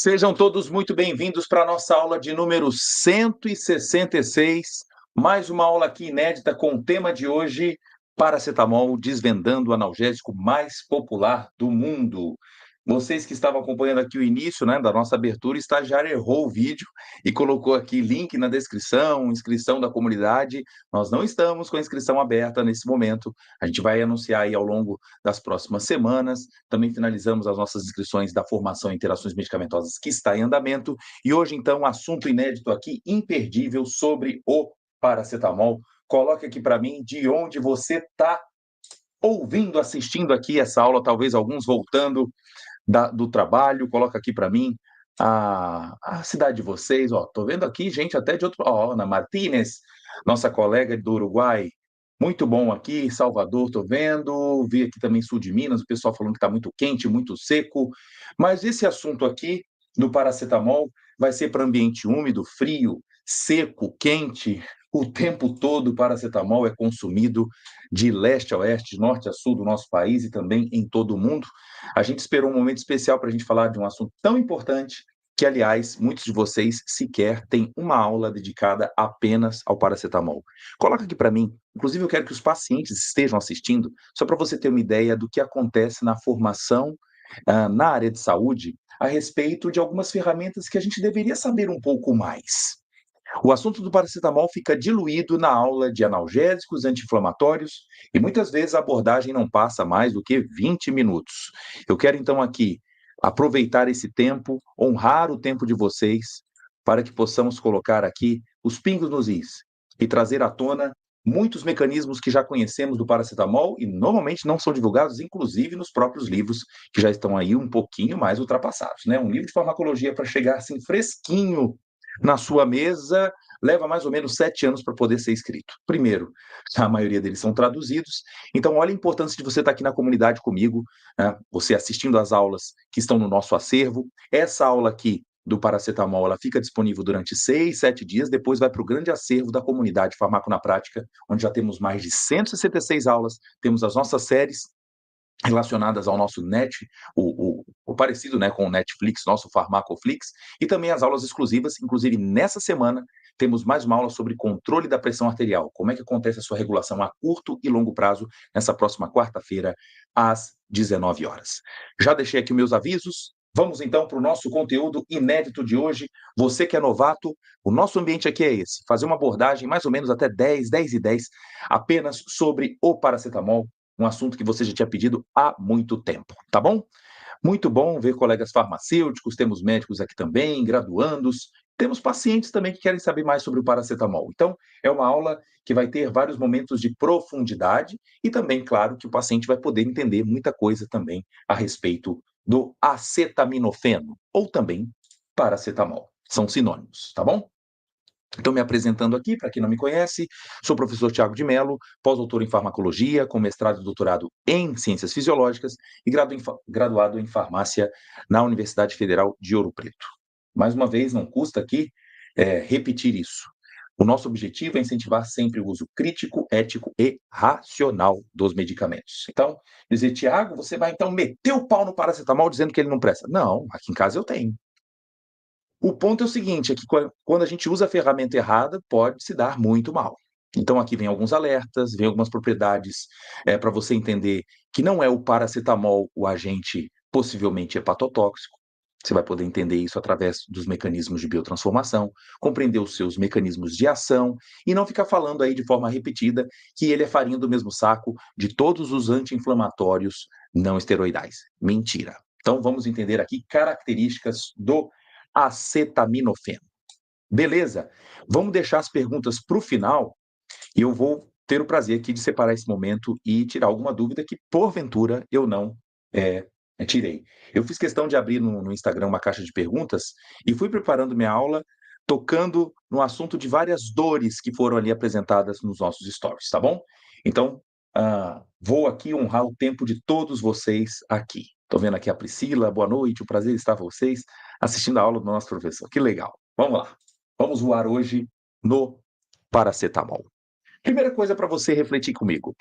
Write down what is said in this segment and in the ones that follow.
Sejam todos muito bem-vindos para a nossa aula de número 166, mais uma aula aqui inédita com o tema de hoje, paracetamol, desvendando o analgésico mais popular do mundo. Vocês que estavam acompanhando aqui o início, né, da nossa abertura, o estagiário errou o vídeo e colocou aqui link na descrição, inscrição da comunidade. Nós não estamos com a inscrição aberta nesse momento. A gente vai anunciar aí ao longo das próximas semanas. Também finalizamos as nossas inscrições da formação em interações medicamentosas que está em andamento. E hoje, então, assunto inédito aqui, imperdível, sobre o paracetamol. Coloque aqui para mim de onde você está ouvindo, assistindo aqui essa aula, talvez alguns voltando do trabalho. Coloca aqui para mim a cidade de vocês. Ó, tô vendo aqui gente até de outro... Ó, Ana Martínez, nossa colega do Uruguai. Muito bom aqui, Salvador, tô vendo. Vi aqui também sul de Minas, o pessoal falando que está muito quente, muito seco. Mas esse assunto aqui do paracetamol vai ser para ambiente úmido, frio, seco, quente. O tempo todo o paracetamol é consumido de leste a oeste, de norte a sul do nosso país e também em todo o mundo. A gente esperou um momento especial para a gente falar de um assunto tão importante que, aliás, muitos de vocês sequer têm uma aula dedicada apenas ao paracetamol. Coloca aqui para mim, inclusive eu quero que os pacientes estejam assistindo, só para você ter uma ideia do que acontece na formação na área de saúde a respeito de algumas ferramentas que a gente deveria saber um pouco mais. O assunto do paracetamol fica diluído na aula de analgésicos, anti-inflamatórios, e muitas vezes a abordagem não passa mais do que 20 minutos. Eu quero então aqui aproveitar esse tempo, honrar o tempo de vocês, para que possamos colocar aqui os pingos nos is e trazer à tona muitos mecanismos que já conhecemos do paracetamol e normalmente não são divulgados, inclusive nos próprios livros, que já estão aí um pouquinho mais ultrapassados, né? Um livro de farmacologia para chegar assim fresquinho na sua mesa, leva mais ou menos 7 anos para poder ser escrito. Primeiro, a maioria deles são traduzidos, então olha a importância de você estar aqui na comunidade comigo, né? Você assistindo às aulas que estão no nosso acervo. Essa aula aqui do paracetamol, ela fica disponível durante 6, 7 dias, depois vai para o grande acervo da comunidade Farmaco na Prática, onde já temos mais de 166 aulas, temos as nossas séries relacionadas ao nosso o parecido, né, com o Netflix, nosso Farmacoflix, e também as aulas exclusivas. Inclusive, nessa semana, temos mais uma aula sobre controle da pressão arterial, como é que acontece a sua regulação a curto e longo prazo, nessa próxima quarta-feira, às 19 horas. Já deixei aqui meus avisos, Vamos então para o nosso conteúdo inédito de hoje. Você que é novato, o nosso ambiente aqui é esse: fazer uma abordagem mais ou menos até 10 e 10, apenas sobre o paracetamol, um assunto que você já tinha pedido há muito tempo, tá bom? Muito bom ver colegas farmacêuticos, temos médicos aqui também, graduandos, temos pacientes também que querem saber mais sobre o paracetamol. Então, é uma aula que vai ter vários momentos de profundidade e também, claro, que o paciente vai poder entender muita coisa também a respeito do acetaminofeno ou também paracetamol. São sinônimos, tá bom? Então, me apresentando aqui, para quem não me conhece, sou o professor Tiago de Mello, pós-doutor em farmacologia, com mestrado e doutorado em ciências fisiológicas e graduado em farmácia na Universidade Federal de Ouro Preto. Mais uma vez, não custa aqui repetir isso. O nosso objetivo é incentivar sempre o uso crítico, ético e racional dos medicamentos. Então, dizer, Tiago, você vai então meter o pau no paracetamol dizendo que ele não presta. Não, aqui em casa eu tenho. O ponto é o seguinte, é que quando a gente usa a ferramenta errada, pode se dar muito mal. Então aqui vem alguns alertas, vem algumas propriedades para você entender que não é o paracetamol o agente possivelmente hepatotóxico. Você vai poder entender isso através dos mecanismos de biotransformação, compreender os seus mecanismos de ação e não ficar falando aí de forma repetida que ele é farinha do mesmo saco de todos os anti-inflamatórios não esteroidais. Mentira. Então vamos entender aqui características do acetaminofeno. Beleza? Vamos deixar as perguntas para o final e eu vou ter o prazer aqui de separar esse momento e tirar alguma dúvida que, porventura, eu não é, tirei. Eu fiz questão de abrir no Instagram uma caixa de perguntas e fui preparando minha aula tocando no assunto de várias dores que foram ali apresentadas nos nossos stories, tá bom? Então, vou aqui honrar o tempo de todos vocês aqui. Estou vendo aqui a Priscila, boa noite, um prazer estar com vocês assistindo a aula do nosso professor. Que legal. Vamos lá. Vamos voar hoje no paracetamol. Primeira coisa para você refletir comigo.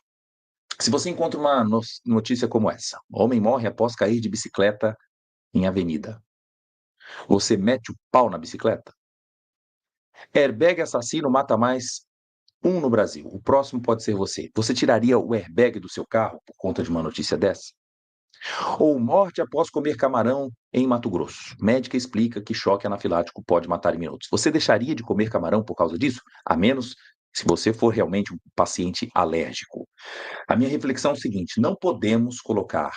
Se você encontra uma notícia como essa: homem morre após cair de bicicleta em avenida. Você mete o pau na bicicleta? Airbag assassino mata mais um no Brasil. O próximo pode ser você. Você tiraria o airbag do seu carro por conta de uma notícia dessa? Ou morte após comer camarão em Mato Grosso. Médica explica que choque anafilático pode matar em minutos. Você deixaria de comer camarão por causa disso? A menos se você for realmente um paciente alérgico. A minha reflexão é o seguinte: não podemos colocar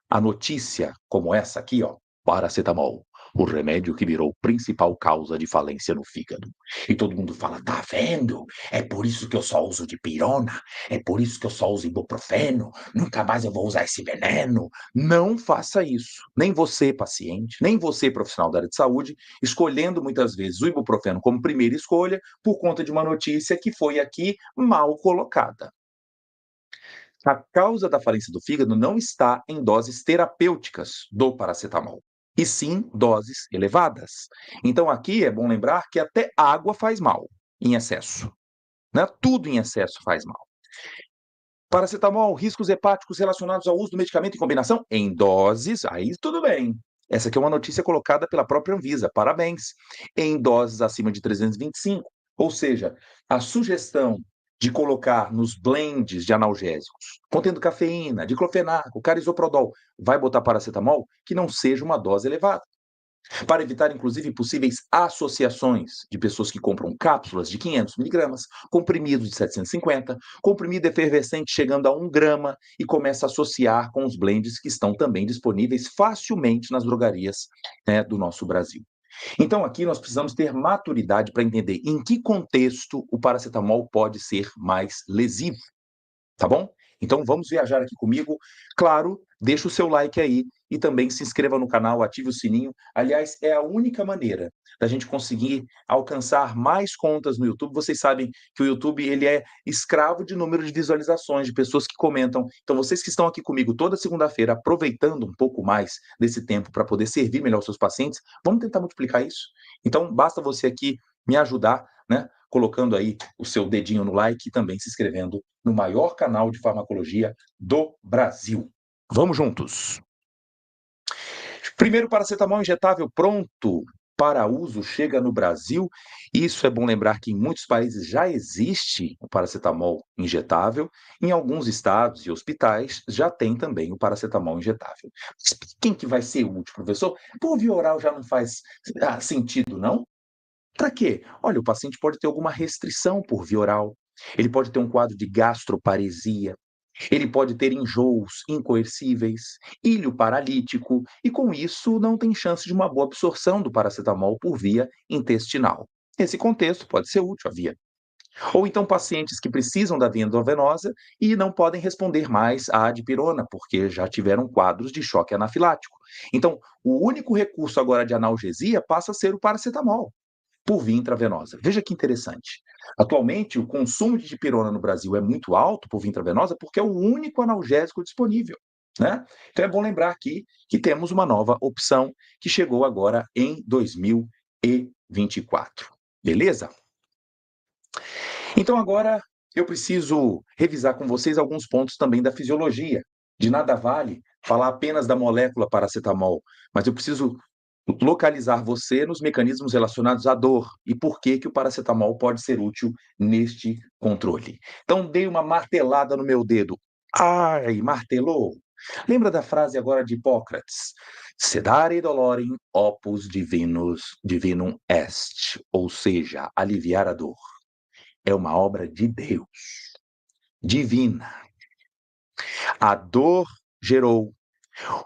a notícia como essa aqui, ó, paracetamol, o remédio que virou principal causa de falência no fígado. E todo mundo fala, tá vendo? É por isso que eu só uso dipirona, é por isso que eu só uso ibuprofeno, nunca mais eu vou usar esse veneno. Não faça isso. Nem você, paciente, nem você, profissional da área de saúde, escolhendo muitas vezes o ibuprofeno como primeira escolha por conta de uma notícia que foi aqui mal colocada. A causa da falência do fígado não está em doses terapêuticas do paracetamol, e sim doses elevadas. Então, aqui é bom lembrar que até água faz mal em excesso, né? Tudo em excesso faz mal. Paracetamol, riscos hepáticos relacionados ao uso do medicamento em combinação? Em doses, aí tudo bem. Essa aqui é uma notícia colocada pela própria Anvisa, parabéns. Em doses acima de 325. Ou seja, a sugestão de colocar nos blends de analgésicos, contendo cafeína, diclofenaco, carisoprodol, vai botar paracetamol, que não seja uma dose elevada para evitar, inclusive, possíveis associações de pessoas que compram cápsulas de 500 miligramas, comprimidos de 750, comprimido efervescente chegando a 1 grama e começa a associar com os blends que estão também disponíveis facilmente nas drogarias, né, do nosso Brasil. Então, aqui nós precisamos ter maturidade para entender em que contexto o paracetamol pode ser mais lesivo. Tá bom? Então vamos viajar aqui comigo. Claro, deixa o seu like aí e também se inscreva no canal, ative o sininho. Aliás, é a única maneira da gente conseguir alcançar mais contas no YouTube. Vocês sabem que o YouTube ele é escravo de número de visualizações, de pessoas que comentam. Então vocês que estão aqui comigo toda segunda-feira, aproveitando um pouco mais desse tempo para poder servir melhor os seus pacientes, vamos tentar multiplicar isso. Então basta você aqui me ajudar, né? Colocando aí o seu dedinho no like e também se inscrevendo no maior canal de farmacologia do Brasil. Vamos juntos! Primeiro paracetamol injetável pronto para uso chega no Brasil. Isso é bom lembrar que em muitos países já existe o paracetamol injetável, em alguns estados e hospitais já tem também o paracetamol injetável. Mas quem que vai ser útil, professor? Por via oral já não faz sentido, não? Para quê? Olha, o paciente pode ter alguma restrição por via oral, ele pode ter um quadro de gastroparesia, ele pode ter enjoos incoercíveis, ilho paralítico, e com isso não tem chance de uma boa absorção do paracetamol por via intestinal. Nesse contexto, pode ser útil a via. Ou então pacientes que precisam da via endovenosa e não podem responder mais à dipirona, porque já tiveram quadros de choque anafilático. Então, o único recurso agora de analgesia passa a ser o paracetamol por via intravenosa. Veja que interessante. Atualmente, o consumo de dipirona no Brasil é muito alto por via intravenosa porque é o único analgésico disponível, né? Então é bom lembrar aqui que temos uma nova opção que chegou agora em 2024. Beleza? Então agora eu preciso revisar com vocês alguns pontos também da fisiologia. De nada vale falar apenas da molécula paracetamol, mas eu preciso localizar você nos mecanismos relacionados à dor e por que que o paracetamol pode ser útil neste controle. Então, dei uma martelada no meu dedo. Ai, martelou. Lembra da frase agora de Hipócrates? Sedare dolorem opus divinum est, ou seja, aliviar a dor. É uma obra de Deus, divina. A dor gerou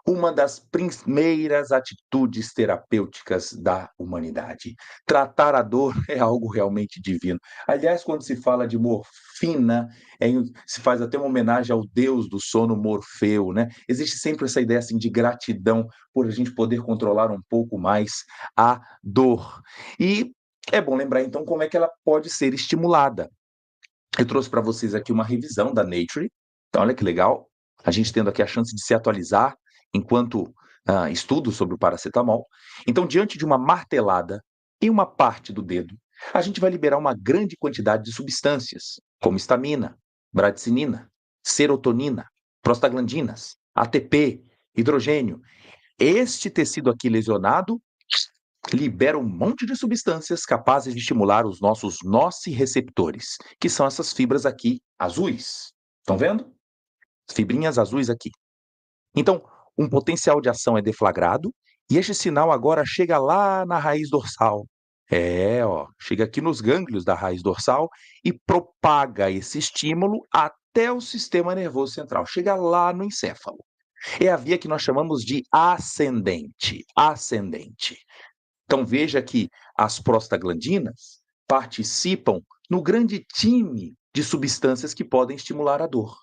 uma das primeiras atitudes terapêuticas da humanidade. Tratar a dor é algo realmente divino. Aliás, quando se fala de morfina, se faz até uma homenagem ao deus do sono Morfeu, né? Existe sempre essa ideia assim, de gratidão por a gente poder controlar um pouco mais a dor. E é bom lembrar, então, como é que ela pode ser estimulada. Eu trouxe para vocês aqui uma revisão da Nature. Então, olha que legal. A gente tendo aqui a chance de se atualizar enquanto estudo sobre o paracetamol. Então, diante de uma martelada em uma parte do dedo, a gente vai liberar uma grande quantidade de substâncias, como histamina, bradicinina, serotonina, prostaglandinas, ATP, hidrogênio. Este tecido aqui lesionado libera um monte de substâncias capazes de estimular os nossos nociceptores, que são essas fibras aqui azuis. Estão vendo? Fibrinhas azuis aqui. Então, um potencial de ação é deflagrado e este sinal agora chega lá na raiz dorsal. Chega aqui nos gânglios da raiz dorsal e propaga esse estímulo até o sistema nervoso central. Chega lá no encéfalo. É a via que nós chamamos de ascendente. Ascendente. Então veja que as prostaglandinas participam no grande time de substâncias que podem estimular a dor.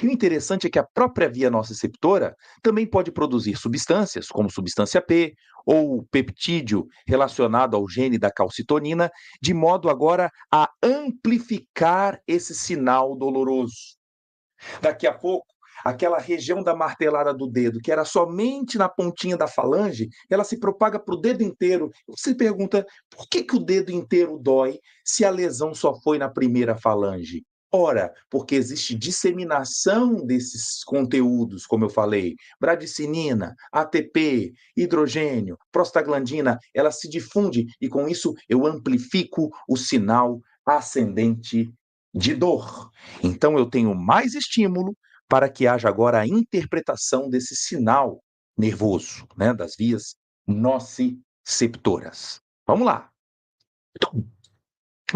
E o interessante é que a própria via nociceptora também pode produzir substâncias, como substância P ou peptídeo relacionado ao gene da calcitonina, de modo agora a amplificar esse sinal doloroso. Daqui a pouco, aquela região da martelada do dedo, que era somente na pontinha da falange, ela se propaga para o dedo inteiro. Você pergunta, por que que o dedo inteiro dói se a lesão só foi na primeira falange? Ora, porque existe disseminação desses conteúdos, como eu falei, bradicinina, ATP, hidrogênio, prostaglandina, ela se difunde e com isso eu amplifico o sinal ascendente de dor. Então eu tenho mais estímulo para que haja agora a interpretação desse sinal nervoso, né, das vias nociceptoras. Vamos lá. Então,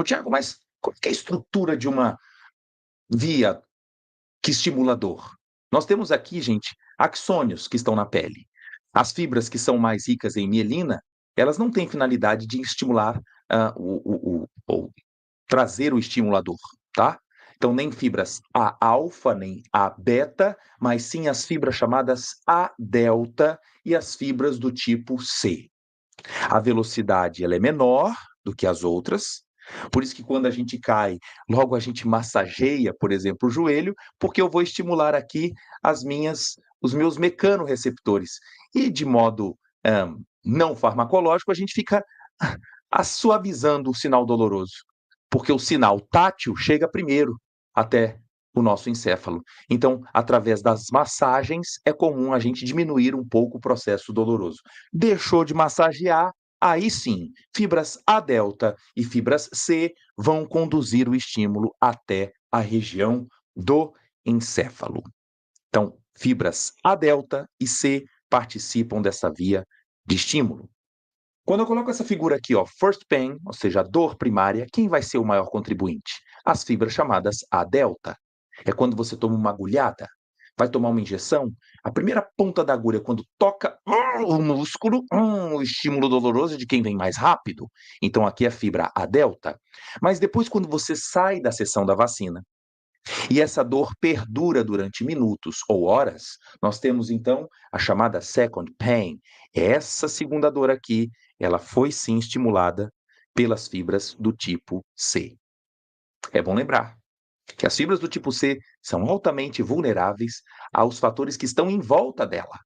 Tiago, mas qual é a estrutura de uma via que estimula a dor? Nós temos aqui, gente, axônios que estão na pele. As fibras que são mais ricas em mielina, elas não têm finalidade de estimular ou trazer o estimulador, tá? Então, nem fibras A alfa, nem A beta, mas sim as fibras chamadas A delta e as fibras do tipo C. A velocidade ela é menor do que as outras, por isso que quando a gente cai, logo a gente massageia, por exemplo, o joelho, porque eu vou estimular aqui os meus mecanorreceptores. E de modo não farmacológico, a gente fica suavizando o sinal doloroso, porque o sinal tátil chega primeiro até o nosso encéfalo. Então, através das massagens, é comum a gente diminuir um pouco o processo doloroso. Deixou de massagear, aí sim, fibras A delta e fibras C vão conduzir o estímulo até a região do encéfalo. Então, fibras A delta e C participam dessa via de estímulo. Quando eu coloco essa figura aqui, ó, first pain, ou seja, a dor primária, quem vai ser o maior contribuinte? As fibras chamadas A delta. É quando você toma uma agulhada, vai tomar uma injeção, a primeira ponta da agulha, quando toca o músculo, o estímulo doloroso é de quem vem mais rápido. Então aqui é a fibra A delta. Mas depois, quando você sai da sessão da vacina, e essa dor perdura durante minutos ou horas, nós temos então a chamada second pain. Essa segunda dor aqui, ela foi sim estimulada pelas fibras do tipo C. É bom lembrar que as fibras do tipo C são altamente vulneráveis aos fatores que estão em volta dela.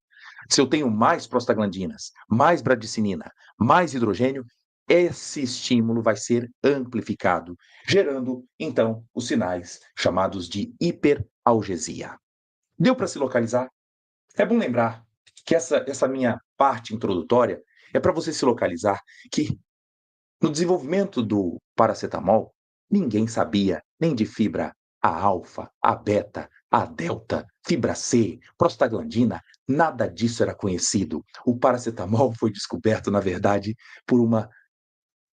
Se eu tenho mais prostaglandinas, mais bradicinina, mais hidrogênio, esse estímulo vai ser amplificado, gerando, então, os sinais chamados de hiperalgesia. Deu para se localizar? É bom lembrar que essa minha parte introdutória é para você se localizar que no desenvolvimento do paracetamol, ninguém sabia nem de fibra A alfa, A beta, A delta, fibra C, prostaglandina, nada disso era conhecido. O paracetamol foi descoberto, na verdade, por uma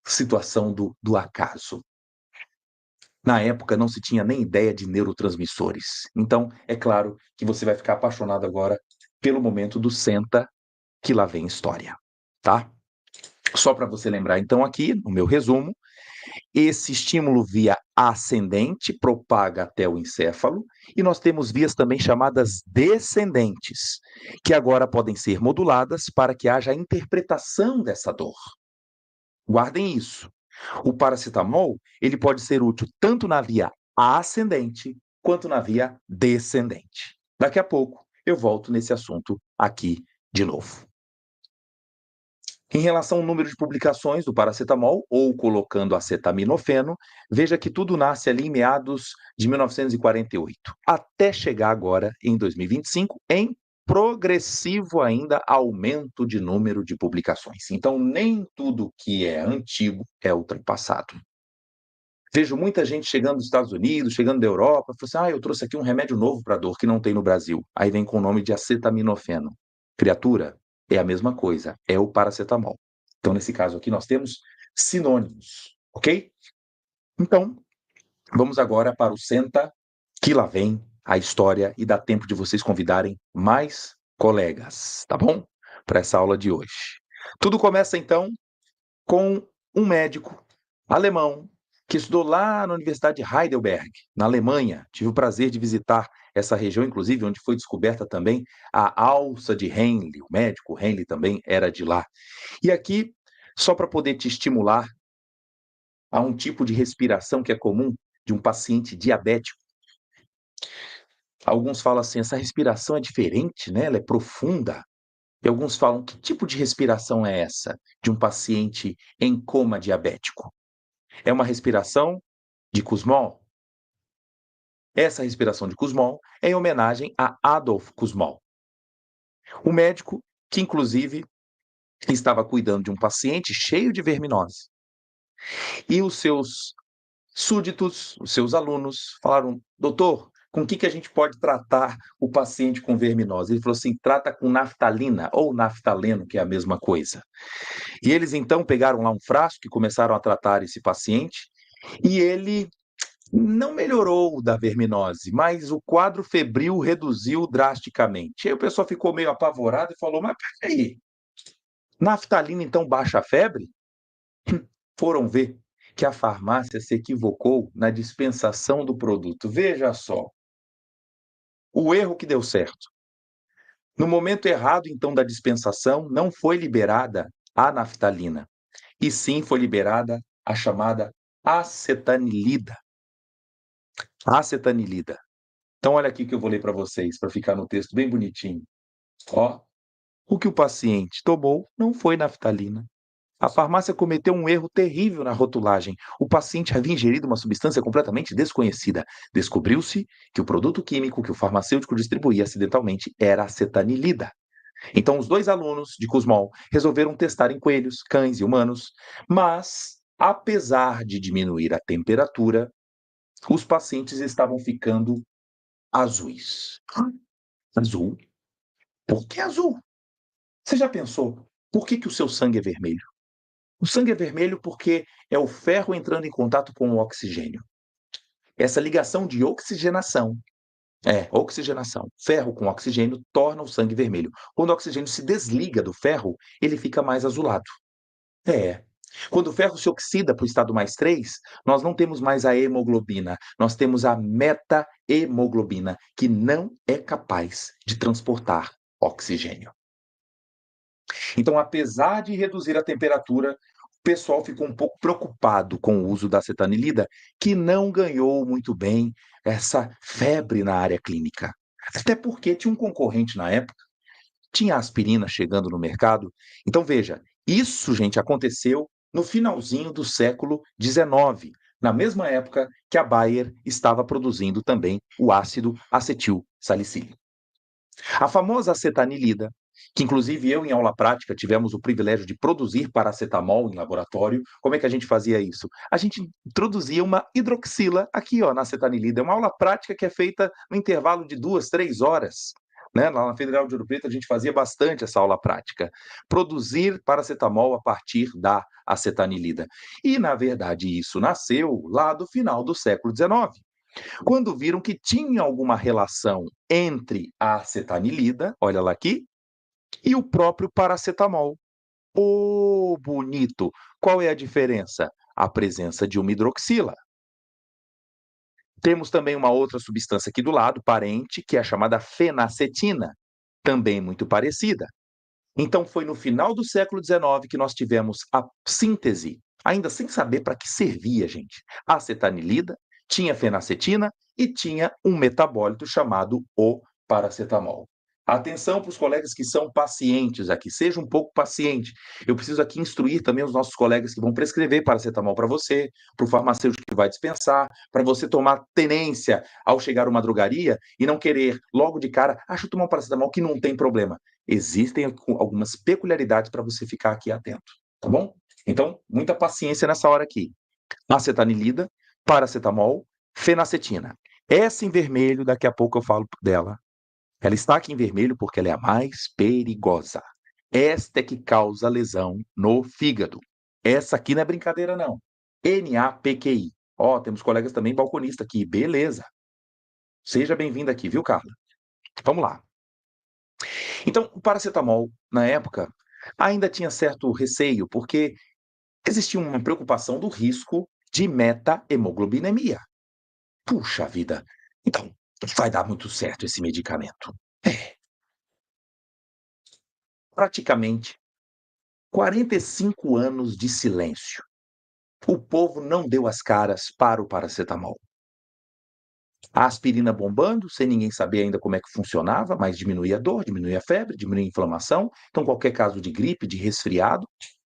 situação do acaso. Na época não se tinha nem ideia de neurotransmissores. Então, é claro que você vai ficar apaixonado agora pelo momento do senta que lá vem história, tá? Só para você lembrar, então, aqui, no meu resumo, esse estímulo via ascendente propaga até o encéfalo, e nós temos vias também chamadas descendentes, que agora podem ser moduladas para que haja a interpretação dessa dor. Guardem isso. O paracetamol, ele pode ser útil tanto na via ascendente quanto na via descendente. Daqui a pouco eu volto nesse assunto aqui de novo. Em relação ao número de publicações do paracetamol, ou colocando acetaminofeno, veja que tudo nasce ali em meados de 1948, até chegar agora, em 2025, em progressivo ainda aumento de número de publicações. Então, nem tudo que é antigo é ultrapassado. Vejo muita gente chegando dos Estados Unidos, chegando da Europa, falando assim, eu trouxe aqui um remédio novo para dor que não tem no Brasil. Aí vem com o nome de acetaminofeno. Criatura, é a mesma coisa, é o paracetamol. Então, nesse caso aqui, nós temos sinônimos, ok? Então, vamos agora para o Senta, que lá vem a história e dá tempo de vocês convidarem mais colegas, tá bom? Para essa aula de hoje. Tudo começa, então, com um médico alemão que estudou lá na Universidade de Heidelberg, na Alemanha. Tive o prazer de visitar essa região, inclusive, onde foi descoberta também a alça de Henle. O médico Henle também era de lá. E aqui, só para poder te estimular a um tipo de respiração que é comum de um paciente diabético. Alguns falam assim, essa respiração é diferente, né? Ela é profunda. E alguns falam, que tipo de respiração é essa de um paciente em coma diabético? É uma respiração de Kussmaul? Essa respiração de Kussmaul é em homenagem a Adolf Kussmaul, o médico que, inclusive, estava cuidando de um paciente cheio de verminose. E os seus súditos, os seus alunos, falaram, doutor, com o que a gente pode tratar o paciente com verminose? Ele falou assim, trata com naftalina ou naftaleno, que é a mesma coisa. E eles, então, pegaram lá um frasco e começaram a tratar esse paciente, e ele não melhorou da verminose, mas o quadro febril reduziu drasticamente. Aí o pessoal ficou meio apavorado e falou, mas peraí, naftalina então baixa a febre? Foram ver que a farmácia se equivocou na dispensação do produto. Veja só, o erro que deu certo. No momento errado, então, da dispensação, não foi liberada a naftalina, e sim foi liberada a chamada acetanilida. Acetanilida. Então, olha aqui que eu vou ler para vocês, para ficar no texto bem bonitinho. Ó, o que o paciente tomou não foi naftalina. A farmácia cometeu um erro terrível na rotulagem. O paciente havia ingerido uma substância completamente desconhecida. Descobriu-se que o produto químico que o farmacêutico distribuía acidentalmente era acetanilida. Então, os dois alunos de Kussmaul resolveram testar em coelhos, cães e humanos, mas, apesar de diminuir a temperatura, os pacientes estavam ficando azuis. Azul? Por que azul? Você já pensou por que o seu sangue é vermelho? O sangue é vermelho porque é o ferro entrando em contato com o oxigênio. Essa ligação de oxigenação. Ferro com oxigênio torna o sangue vermelho. Quando o oxigênio se desliga do ferro, ele fica mais azulado. É. Quando o ferro se oxida para o estado mais 3, nós não temos mais a hemoglobina, nós temos a meta-hemoglobina, que não é capaz de transportar oxigênio. Então, apesar de reduzir a temperatura, o pessoal ficou um pouco preocupado com o uso da acetanilida, que não ganhou muito bem essa febre na área clínica. Até porque tinha um concorrente na época, tinha aspirina chegando no mercado. Então, veja, isso, gente, aconteceu no finalzinho do século XIX, na mesma época que a Bayer estava produzindo também o ácido acetil salicílico. A famosa acetanilida, que inclusive eu em aula prática tivemos o privilégio de produzir paracetamol em laboratório. Como é que a gente fazia isso? A gente introduzia uma hidroxila aqui, ó, na acetanilida. É uma aula prática que é feita no intervalo de 2, 3 horas. Né? Lá na Federal de Ouro Preto a gente fazia bastante essa aula prática. Produzir paracetamol a partir da acetanilida. E, na verdade, isso nasceu lá do final do século XIX. Quando viram que tinha alguma relação entre a acetanilida, olha lá aqui, e o próprio paracetamol. Ô, bonito! Qual é a diferença? A presença de uma hidroxila. Temos também uma outra substância aqui do lado, parente, que é a chamada fenacetina, também muito parecida. Então, foi no final do século XIX que nós tivemos a síntese, ainda sem saber para que servia, gente. A acetanilida, tinha fenacetina e tinha um metabólito chamado o paracetamol. Atenção para os colegas que são pacientes aqui, seja um pouco paciente. Eu preciso aqui instruir também os nossos colegas que vão prescrever paracetamol para você, para o farmacêutico que vai dispensar, para você tomar tenência ao chegar a uma drogaria e não querer logo de cara, deixa eu tomar um paracetamol que não tem problema. Existem algumas peculiaridades para você ficar aqui atento, tá bom? Então, muita paciência nessa hora aqui. Acetanilida, paracetamol, fenacetina. Essa em vermelho, daqui a pouco eu falo dela. Ela está aqui em vermelho porque ela é a mais perigosa. Esta é que causa lesão no fígado. Essa aqui não é brincadeira, não. NAPQI. Ó, temos colegas também balconistas aqui. Beleza. Seja bem-vinda aqui, viu, Carla? Vamos lá. Então, o paracetamol, na época, ainda tinha certo receio, porque existia uma preocupação do risco de meta-hemoglobinemia. Puxa vida! Então, vai dar muito certo esse medicamento. Praticamente 45 anos de silêncio. O povo não deu as caras para o paracetamol. A aspirina bombando, sem ninguém saber ainda como é que funcionava, mas diminuía a dor, diminuía a febre, diminuía a inflamação. Então, qualquer caso de gripe, de resfriado,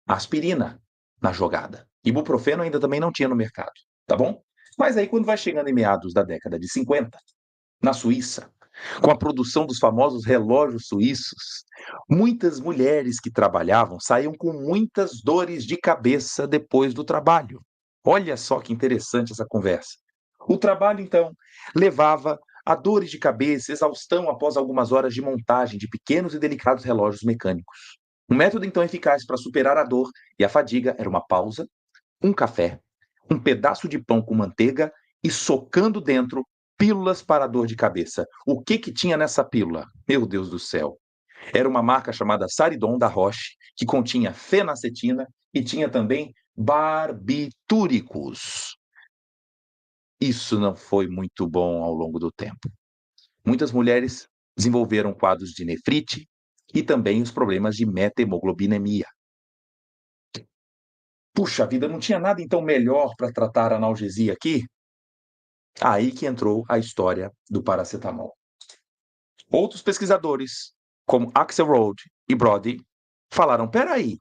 aspirina na jogada. Ibuprofeno ainda também não tinha no mercado, tá bom? Mas aí, quando vai chegando em meados da década de 50, na Suíça, com a produção dos famosos relógios suíços, muitas mulheres que trabalhavam saíam com muitas dores de cabeça depois do trabalho. Olha só que interessante essa conversa. O trabalho, então, levava a dores de cabeça, exaustão após algumas horas de montagem de pequenos e delicados relógios mecânicos. Um método, então, eficaz para superar a dor e a fadiga era uma pausa, um café, um pedaço de pão com manteiga e socando dentro pílulas para dor de cabeça. O que que tinha nessa pílula? Meu Deus do céu. Era uma marca chamada Saridon da Roche, que continha fenacetina e tinha também barbitúricos. Isso não foi muito bom ao longo do tempo. Muitas mulheres desenvolveram quadros de nefrite e também os problemas de meta-hemoglobinemia. Puxa vida, não tinha nada então melhor para tratar a analgesia aqui? Aí que entrou a história do paracetamol. Outros pesquisadores, como Axelrod e Brody, falaram: peraí,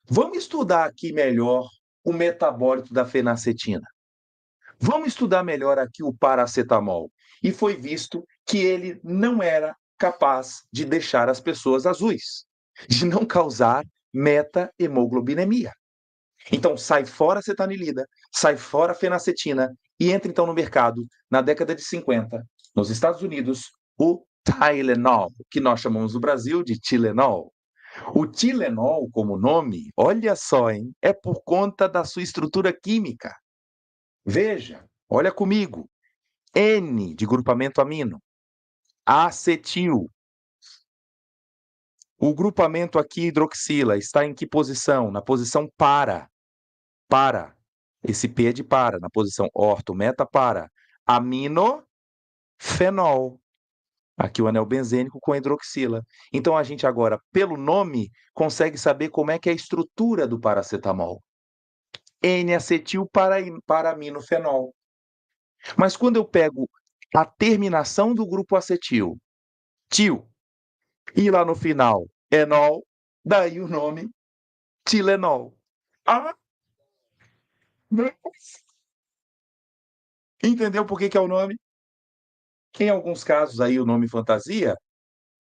vamos estudar aqui melhor o metabólito da fenacetina. Vamos estudar melhor aqui o paracetamol. E foi visto que ele não era capaz de deixar as pessoas azuis, de não causar meta-hemoglobinemia. Então, sai fora a cetanilida, sai fora a fenacetina e entra então no mercado, na década de 50, nos Estados Unidos, o Tylenol, que nós chamamos no Brasil de Tilenol. O Tilenol, como nome, olha só, hein, é por conta da sua estrutura química. Veja, olha comigo. N de grupamento amino, acetil. O grupamento aqui hidroxila está em que posição? Na posição para. Para. Esse P é de para, na posição orto, meta, para. Aminofenol. Aqui o anel benzênico com a hidroxila. Então a gente agora, pelo nome, consegue saber como é que é a estrutura do paracetamol. N-acetil para aminofenol. Mas quando eu pego a terminação do grupo acetil, til, e lá no final, enol, daí o nome Tilenol. Ah, entendeu por que é o nome? Em alguns casos aí o nome fantasia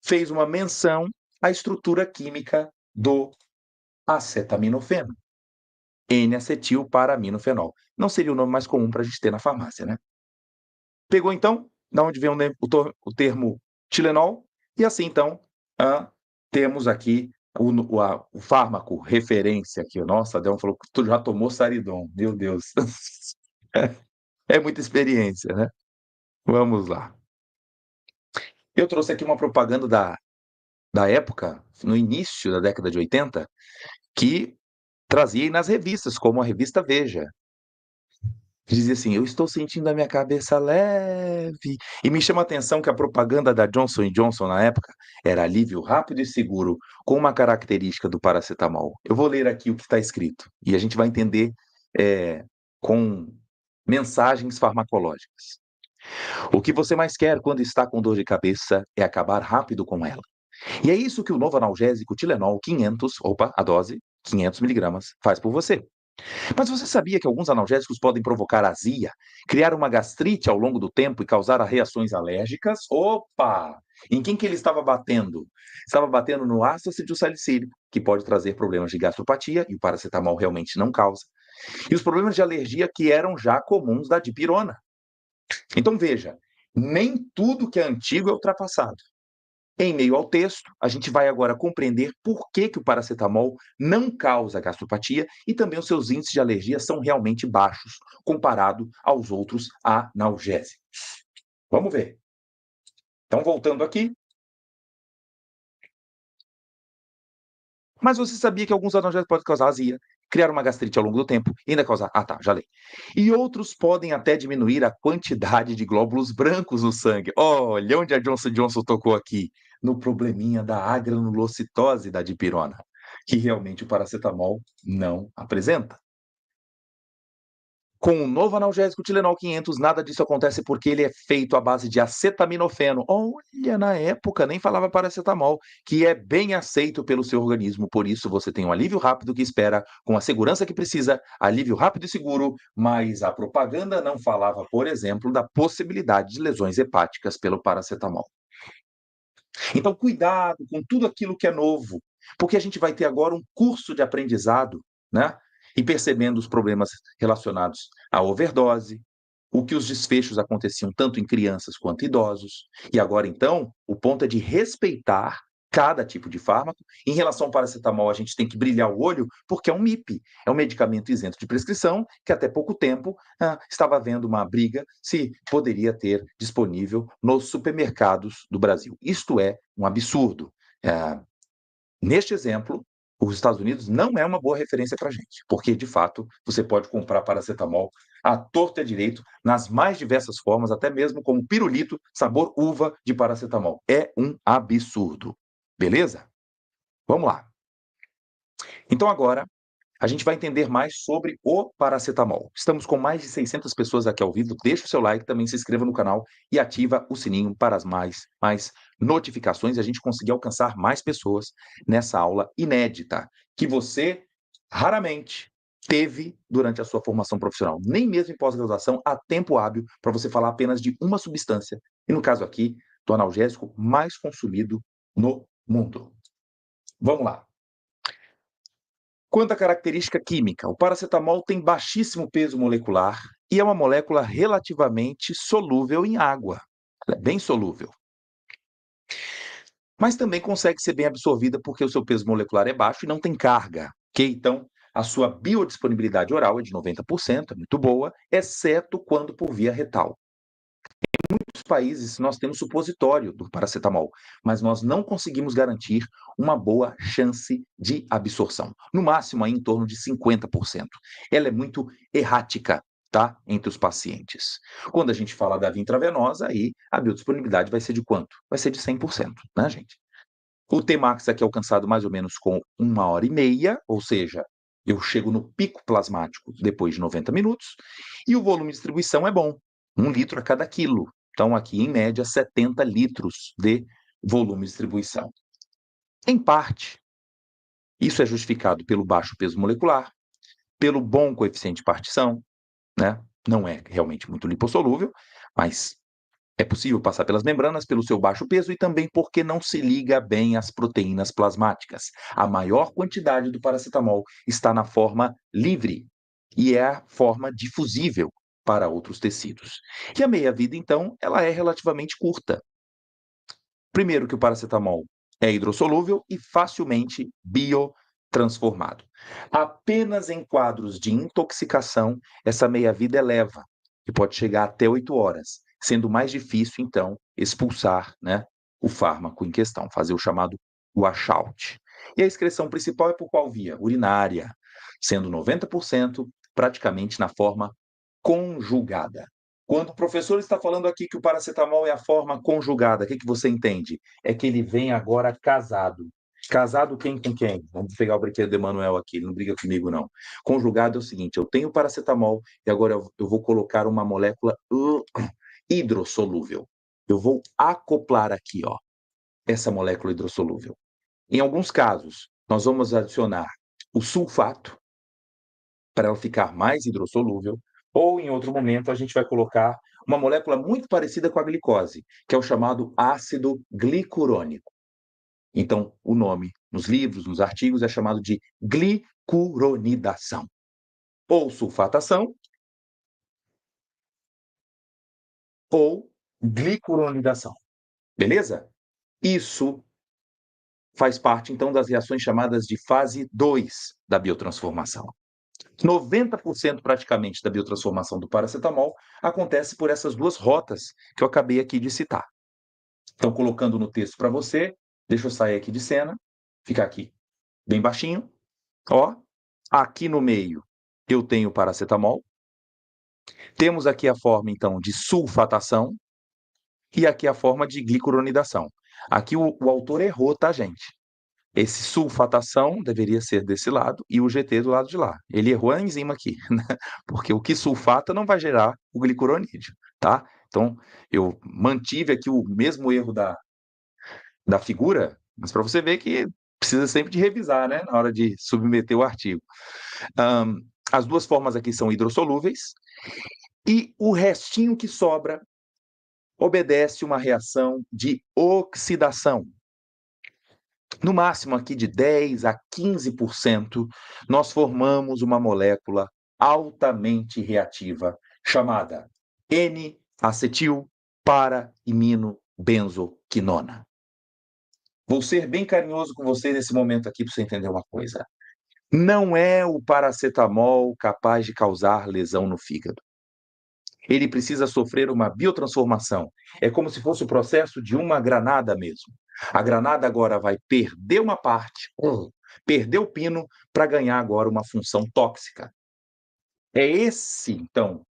fez uma menção à estrutura química do acetaminofeno. N-acetil para aminofenol. Não seria o nome mais comum para a gente ter na farmácia, né? Pegou então? Da onde vem o termo Tilenol? E assim então, temos aqui o fármaco referência aqui. Nossa, Adelmo falou que tu já tomou Saridon. Meu Deus. É muita experiência, né? Vamos lá. Eu trouxe aqui uma propaganda da época, no início da década de 80, que trazia aí nas revistas, como a revista Veja. Dizia assim: eu estou sentindo a minha cabeça leve. E me chama a atenção que a propaganda da Johnson Johnson na época era alívio rápido e seguro, com uma característica do paracetamol. Eu vou ler aqui o que está escrito e a gente vai entender com mensagens farmacológicas. O que você mais quer quando está com dor de cabeça é acabar rápido com ela. E é isso que o novo analgésico Tilenol 500, a dose, 500 miligramas, faz por você. Mas você sabia que alguns analgésicos podem provocar azia, criar uma gastrite ao longo do tempo e causar reações alérgicas? Opa! Em quem que ele estava batendo? Estava batendo no ácido acetilsalicílico, que pode trazer problemas de gastropatia, e o paracetamol realmente não causa. E os problemas de alergia que eram já comuns da dipirona. Então veja, nem tudo que é antigo é ultrapassado. Em meio ao texto, a gente vai agora compreender por que o paracetamol não causa gastropatia e também os seus índices de alergia são realmente baixos comparado aos outros analgésicos. Vamos ver. Então, voltando aqui. Mas você sabia que alguns analgésicos podem causar azia, criar uma gastrite ao longo do tempo e ainda causar... Ah, tá, já li. E outros podem até diminuir a quantidade de glóbulos brancos no sangue. Olha onde a Johnson Johnson tocou aqui. No probleminha da agranulocitose da dipirona, que realmente o paracetamol não apresenta. Com o novo analgésico Tilenol 500, nada disso acontece porque ele é feito à base de acetaminofeno. Olha, na época nem falava paracetamol, que é bem aceito pelo seu organismo. Por isso você tem um alívio rápido que espera, com a segurança que precisa, alívio rápido e seguro, mas a propaganda não falava, por exemplo, da possibilidade de lesões hepáticas pelo paracetamol. Então, cuidado com tudo aquilo que é novo, porque a gente vai ter agora um curso de aprendizado, né? E percebendo os problemas relacionados à overdose, o que os desfechos aconteciam tanto em crianças quanto idosos. E agora, então, o ponto é de respeitar cada tipo de fármaco. Em relação ao paracetamol, a gente tem que brilhar o olho, porque é um MIP, é um medicamento isento de prescrição, que até pouco tempo estava havendo uma briga se poderia ter disponível nos supermercados do Brasil. Isto é um absurdo. Neste exemplo, os Estados Unidos não é uma boa referência para a gente, porque, de fato, você pode comprar paracetamol à torta e à direito, nas mais diversas formas, até mesmo como pirulito, sabor uva de paracetamol. É um absurdo. Beleza? Vamos lá. Então, agora, a gente vai entender mais sobre o paracetamol. Estamos com mais de 600 pessoas aqui ao vivo. Deixa o seu like, também se inscreva no canal e ativa o sininho para as mais notificações e a gente conseguir alcançar mais pessoas nessa aula inédita que você raramente teve durante a sua formação profissional. Nem mesmo em pós-graduação há tempo hábil para você falar apenas de uma substância. E no caso aqui, do analgésico mais consumido no mundo. Vamos lá. Quanto à característica química, o paracetamol tem baixíssimo peso molecular e é uma molécula relativamente solúvel em água. Ela é bem solúvel. Mas também consegue ser bem absorvida porque o seu peso molecular é baixo e não tem carga, ok? Então, a sua biodisponibilidade oral é de 90%, é muito boa, exceto quando por via retal. Em muitos países, nós temos supositório do paracetamol, mas nós não conseguimos garantir uma boa chance de absorção. No máximo, aí, em torno de 50%. Ela é muito errática, tá? Entre os pacientes. Quando a gente fala da via intravenosa, aí a biodisponibilidade vai ser de quanto? Vai ser de 100%, né, gente? O Tmax aqui é alcançado mais ou menos com 1h30, ou seja, eu chego no pico plasmático depois de 90 minutos, e o volume de distribuição é bom, 1 litro a cada quilo. Então, aqui, em média, 70 litros de volume de distribuição. Em parte, isso é justificado pelo baixo peso molecular, pelo bom coeficiente de partição, né? Não é realmente muito lipossolúvel, mas é possível passar pelas membranas pelo seu baixo peso e também porque não se liga bem às proteínas plasmáticas. A maior quantidade do paracetamol está na forma livre e é a forma difusível para outros tecidos. E a meia-vida, então, ela é relativamente curta. Primeiro que o paracetamol é hidrossolúvel e facilmente biotransformado. Apenas em quadros de intoxicação, essa meia-vida eleva e pode chegar até 8 horas, sendo mais difícil, então, expulsar, né, o fármaco em questão, fazer o chamado washout. E a excreção principal é por qual via? Urinária, sendo 90% praticamente na forma conjugada. Quando o professor está falando aqui que o paracetamol é a forma conjugada, o que você entende? É que ele vem agora casado. Casado quem com quem? Vamos pegar o brinquedo do Emanuel aqui, ele não briga comigo, não. Conjugado é o seguinte, eu tenho paracetamol e agora eu vou colocar uma molécula hidrossolúvel. Eu vou acoplar aqui, ó, essa molécula hidrossolúvel. Em alguns casos, nós vamos adicionar o sulfato para ela ficar mais hidrossolúvel, ou em outro momento a gente vai colocar uma molécula muito parecida com a glicose, que é o chamado ácido glicurônico. Então, o nome nos livros, nos artigos, é chamado de glicuronidação, ou sulfatação, ou glicuronidação. Beleza? Isso faz parte, então, das reações chamadas de fase 2 da biotransformação. 90% praticamente da biotransformação do paracetamol acontece por essas duas rotas que eu acabei aqui de citar. Então, colocando no texto para você, deixa eu sair aqui de cena, ficar aqui bem baixinho. Ó, aqui no meio eu tenho o paracetamol. Temos aqui a forma, então, de sulfatação e aqui a forma de glicuronidação. Aqui o autor errou, tá, gente? Esse sulfatação deveria ser desse lado e o GT do lado de lá. Ele errou a enzima aqui, né? Porque o que sulfata não vai gerar o glicuronídeo, tá? Então, eu mantive aqui o mesmo erro da figura, mas para você ver que precisa sempre de revisar, né? Na hora de submeter o artigo. As duas formas aqui são hidrossolúveis e o restinho que sobra obedece uma reação de oxidação. No máximo aqui de 10 a 15%, nós formamos uma molécula altamente reativa chamada N-acetil para-iminobenzoquinona. Vou ser bem carinhoso com você nesse momento aqui para você entender uma coisa. Não é o paracetamol capaz de causar lesão no fígado. Ele precisa sofrer uma biotransformação. É como se fosse o processo de uma granada mesmo. A granada agora vai perder uma parte, perder o pino, para ganhar agora uma função tóxica. É esse, então,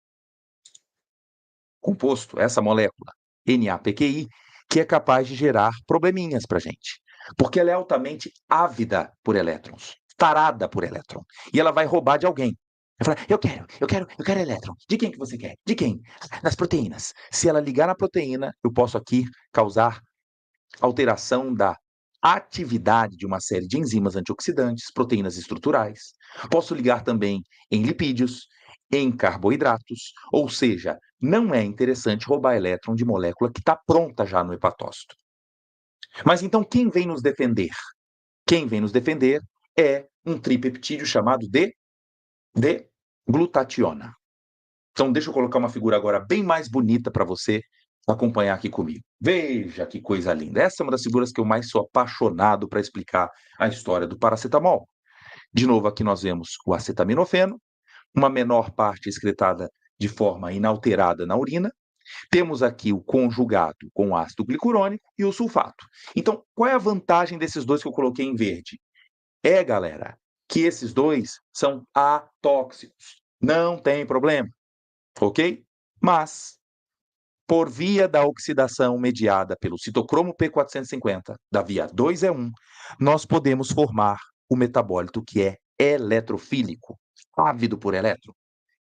composto, essa molécula, NAPQI, que é capaz de gerar probleminhas para a gente. Porque ela é altamente ávida por elétrons, tarada por elétron. E ela vai roubar de alguém. Vai falar, eu quero elétron. De quem que você quer? De quem? Das proteínas. Se ela ligar na proteína, eu posso aqui causar alteração da atividade de uma série de enzimas antioxidantes, proteínas estruturais. Posso ligar também em lipídios, em carboidratos, ou seja, não é interessante roubar elétron de molécula que está pronta já no hepatócito. Mas então quem vem nos defender? Quem vem nos defender é um tripeptídeo chamado de glutationa. Então deixa eu colocar uma figura agora bem mais bonita para você acompanhar aqui comigo. Veja que coisa linda. Essa é uma das figuras que eu mais sou apaixonado para explicar a história do paracetamol. De novo, aqui nós vemos o acetaminofeno, uma menor parte excretada de forma inalterada na urina. Temos aqui o conjugado com ácido glicurônico e o sulfato. Então, qual é a vantagem desses dois que eu coloquei em verde? Galera, que esses dois são atóxicos. Não tem problema, ok? Mas, por via da oxidação mediada pelo citocromo P450, da via 2E1, nós podemos formar o metabólito que é eletrofílico, ávido por elétron.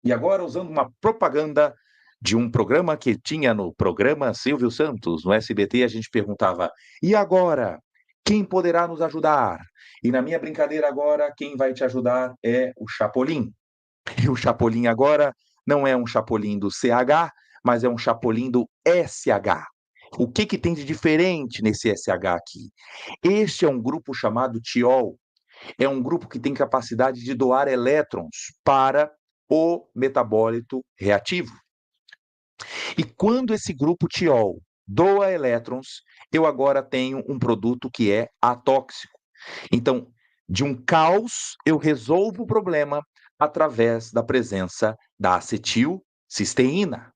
E agora, usando uma propaganda de um programa que tinha no programa Silvio Santos, no SBT, a gente perguntava: e agora? Quem poderá nos ajudar? E na minha brincadeira agora, quem vai te ajudar é o Chapolin. E o Chapolin agora não é um Chapolin do CH, mas é um Chapolin do SH. O que tem de diferente nesse SH aqui? Este é um grupo chamado tiol. É um grupo que tem capacidade de doar elétrons para o metabólito reativo. E quando esse grupo tiol doa elétrons, eu agora tenho um produto que é atóxico. Então, de um caos, eu resolvo o problema através da presença da acetilcisteína.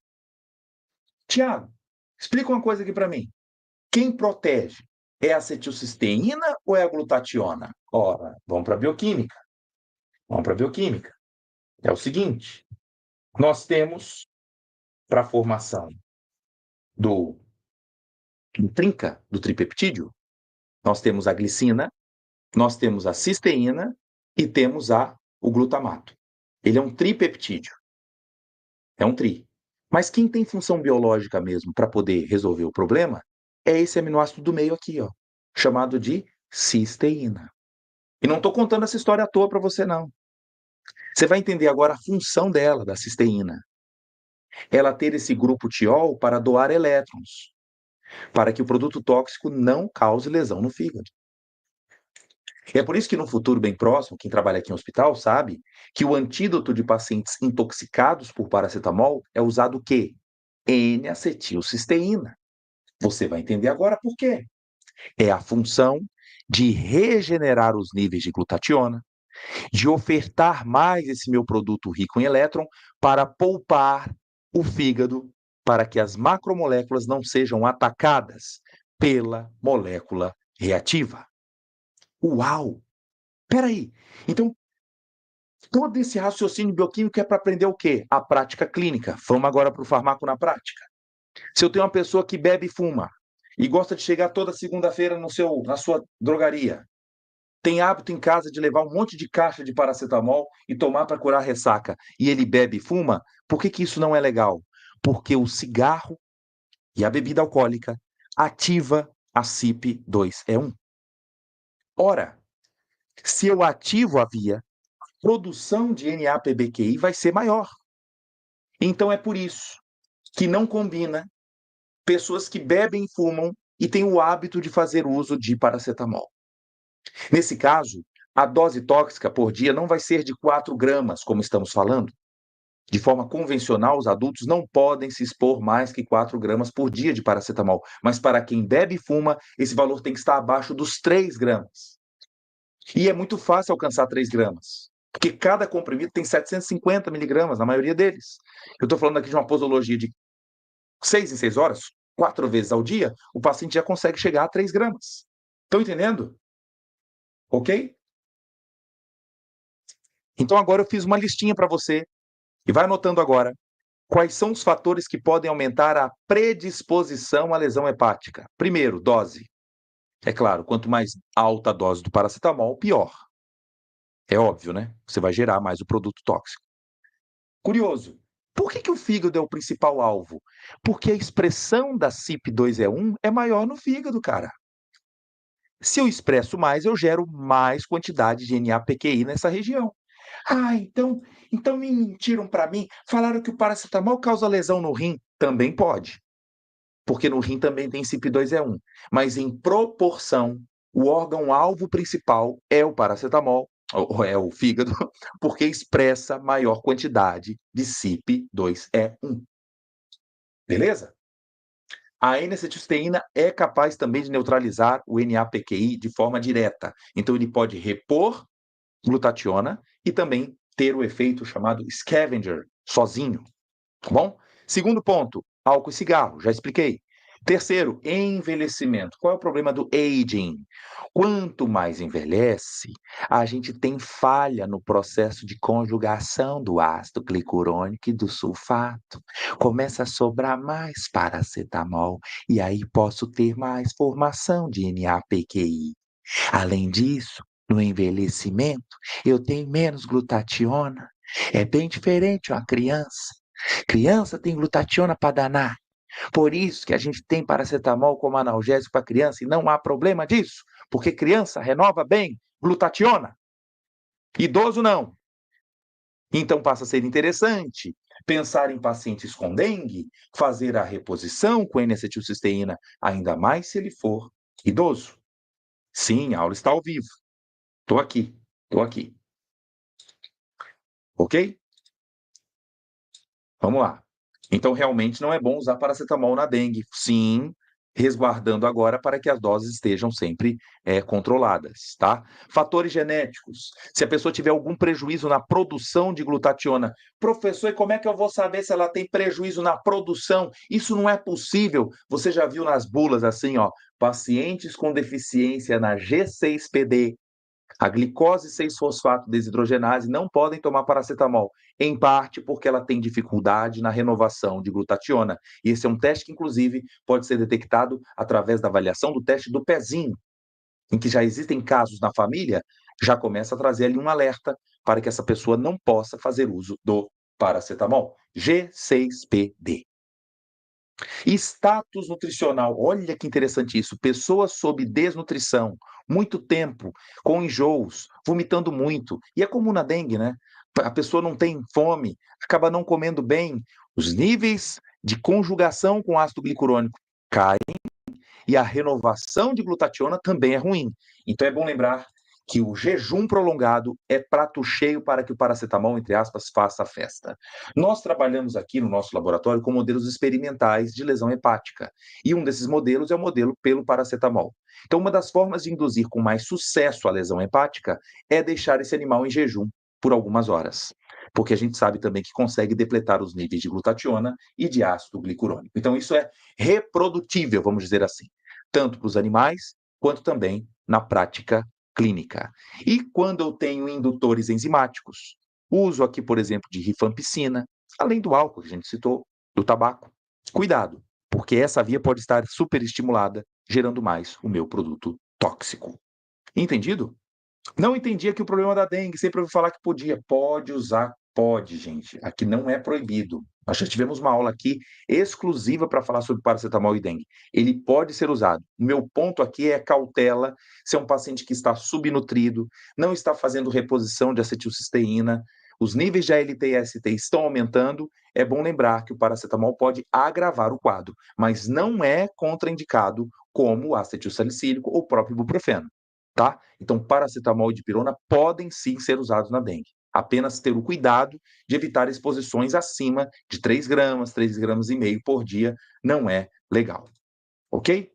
Tiago, explica uma coisa aqui para mim. Quem protege? É a acetilcisteína ou é a glutationa? Ora, vamos para a bioquímica. Vamos para a bioquímica. É o seguinte, nós temos, para a formação do trinca, do tripeptídeo, nós temos a glicina, nós temos a cisteína e temos o glutamato. Ele é um tripeptídeo. É um tri. Mas quem tem função biológica mesmo para poder resolver o problema é esse aminoácido do meio aqui, ó, chamado de cisteína. E não estou contando essa história à toa para você, não. Você vai entender agora a função dela, da cisteína. Ela ter esse grupo tiol para doar elétrons, para que o produto tóxico não cause lesão no fígado. É por isso que no futuro bem próximo, quem trabalha aqui em hospital sabe que o antídoto de pacientes intoxicados por paracetamol é usado o quê? N-acetilcisteína. Você vai entender agora por quê. É a função de regenerar os níveis de glutationa, de ofertar mais esse meu produto rico em elétron para poupar o fígado para que as macromoléculas não sejam atacadas pela molécula reativa. Uau! Peraí, então todo esse raciocínio bioquímico é para aprender o quê? A prática clínica. Vamos agora para o farmaco na prática. Se eu tenho uma pessoa que bebe e fuma e gosta de chegar toda segunda-feira na sua drogaria, tem hábito em casa de levar um monte de caixa de paracetamol e tomar para curar a ressaca, e ele bebe e fuma, por que isso não é legal? Porque o cigarro e a bebida alcoólica ativa a CYP2E1. Ora, se eu ativo a via, a produção de NA-PBQI vai ser maior. Então é por isso que não combina pessoas que bebem e fumam e têm o hábito de fazer uso de paracetamol. Nesse caso, a dose tóxica por dia não vai ser de 4 gramas, como estamos falando. De forma convencional, os adultos não podem se expor mais que 4 gramas por dia de paracetamol. Mas para quem bebe e fuma, esse valor tem que estar abaixo dos 3 gramas. E é muito fácil alcançar 3 gramas, porque cada comprimido tem 750 miligramas, na maioria deles. Eu estou falando aqui de uma posologia de 6 em 6 horas, 4 vezes ao dia, o paciente já consegue chegar a 3 gramas. Estão entendendo? Ok? Então agora eu fiz uma listinha para você, e vai anotando agora, quais são os fatores que podem aumentar a predisposição à lesão hepática? Primeiro, dose. É claro, quanto mais alta a dose do paracetamol, pior. É óbvio, né? Você vai gerar mais o produto tóxico. Curioso, por que o fígado é o principal alvo? Porque a expressão da CYP2E1 é maior no fígado, cara. Se eu expresso mais, eu gero mais quantidade de NAPQI nessa região. Ah, então me mentiram para mim, falaram que o paracetamol causa lesão no rim. Também pode, porque no rim também tem CYP2E1, mas em proporção, o órgão-alvo principal é o paracetamol, ou é o fígado, porque expressa maior quantidade de CYP2E1. Beleza? A N-acetilcisteína é capaz também de neutralizar o NAPQI de forma direta. Então, ele pode repor glutationa e também ter o efeito chamado scavenger, sozinho, tá bom? Segundo ponto, álcool e cigarro, já expliquei. Terceiro, envelhecimento. Qual é o problema do aging? Quanto mais envelhece, a gente tem falha no processo de conjugação do ácido glicurônico e do sulfato. Começa a sobrar mais paracetamol e aí posso ter mais formação de NAPQI. Além disso, no envelhecimento, eu tenho menos glutationa. É bem diferente uma criança. Criança tem glutationa para danar. Por isso que a gente tem paracetamol como analgésico para criança e não há problema disso, porque criança renova bem glutationa. Idoso não. Então passa a ser interessante pensar em pacientes com dengue, fazer a reposição com N-acetilcisteína, ainda mais se ele for idoso. Sim, a aula está ao vivo. Estou aqui, estou aqui. Ok? Vamos lá. Então, realmente não é bom usar paracetamol na dengue. Sim, resguardando agora para que as doses estejam sempre controladas, tá? Fatores genéticos. Se a pessoa tiver algum prejuízo na produção de glutationa, professor, e como é que eu vou saber se ela tem prejuízo na produção? Isso não é possível. Você já viu nas bulas assim, ó, pacientes com deficiência na G6PD, a glicose 6-fosfato desidrogenase não podem tomar paracetamol, em parte porque ela tem dificuldade na renovação de glutationa. E esse é um teste que, inclusive, pode ser detectado através da avaliação do teste do pezinho, em que já existem casos na família, já começa a trazer ali um alerta para que essa pessoa não possa fazer uso do paracetamol. G6PD. Status nutricional, olha que interessante isso. Pessoas sob desnutrição, muito tempo, com enjoos, vomitando muito. E é comum na dengue, né? A pessoa não tem fome, acaba não comendo bem. Os níveis de conjugação com ácido glicurônico caem e a renovação de glutationa também é ruim. Então é bom lembrar que o jejum prolongado é prato cheio para que o paracetamol, entre aspas, faça a festa. Nós trabalhamos aqui no nosso laboratório com modelos experimentais de lesão hepática, e um desses modelos é o modelo pelo paracetamol. Então, uma das formas de induzir com mais sucesso a lesão hepática é deixar esse animal em jejum por algumas horas, porque a gente sabe também que consegue depletar os níveis de glutationa e de ácido glicurônico. Então, isso é reprodutível, vamos dizer assim, tanto para os animais quanto também na prática clínica. E quando eu tenho indutores enzimáticos, uso aqui, por exemplo, de rifampicina, além do álcool que a gente citou, do tabaco. Cuidado, porque essa via pode estar superestimulada, gerando mais o meu produto tóxico. Entendido? Não entendia que o problema da dengue, sempre ouvi falar que podia. Pode usar, pode, gente. Aqui não é proibido. Nós já tivemos uma aula aqui exclusiva para falar sobre paracetamol e dengue. Ele pode ser usado. O meu ponto aqui é cautela, se é um paciente que está subnutrido, não está fazendo reposição de acetilcisteína, os níveis de ALT e AST estão aumentando, é bom lembrar que o paracetamol pode agravar o quadro, mas não é contraindicado como o ácido salicílico ou o próprio ibuprofeno. Tá? Então, paracetamol e dipirona podem sim ser usados na dengue. Apenas ter o cuidado de evitar exposições acima de 3 gramas, 3 gramas e meio por dia não é legal. Ok?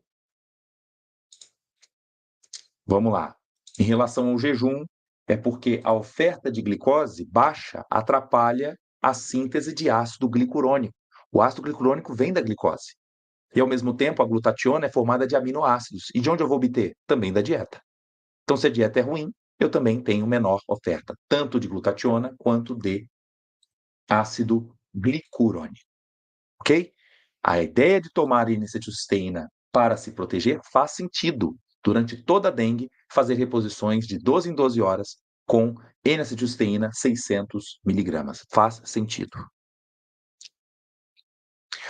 Vamos lá. Em relação ao jejum, é porque a oferta de glicose baixa atrapalha a síntese de ácido glicurônico. O ácido glicurônico vem da glicose. E, ao mesmo tempo, a glutationa é formada de aminoácidos. E de onde eu vou obter? Também da dieta. Então, se a dieta é ruim, eu também tenho menor oferta, tanto de glutationa quanto de ácido glicurônico, ok? A ideia de tomar N-acetilcisteína para se proteger faz sentido. Durante toda a dengue, fazer reposições de 12 em 12 horas com N-acetilcisteína 600 miligramas. Faz sentido.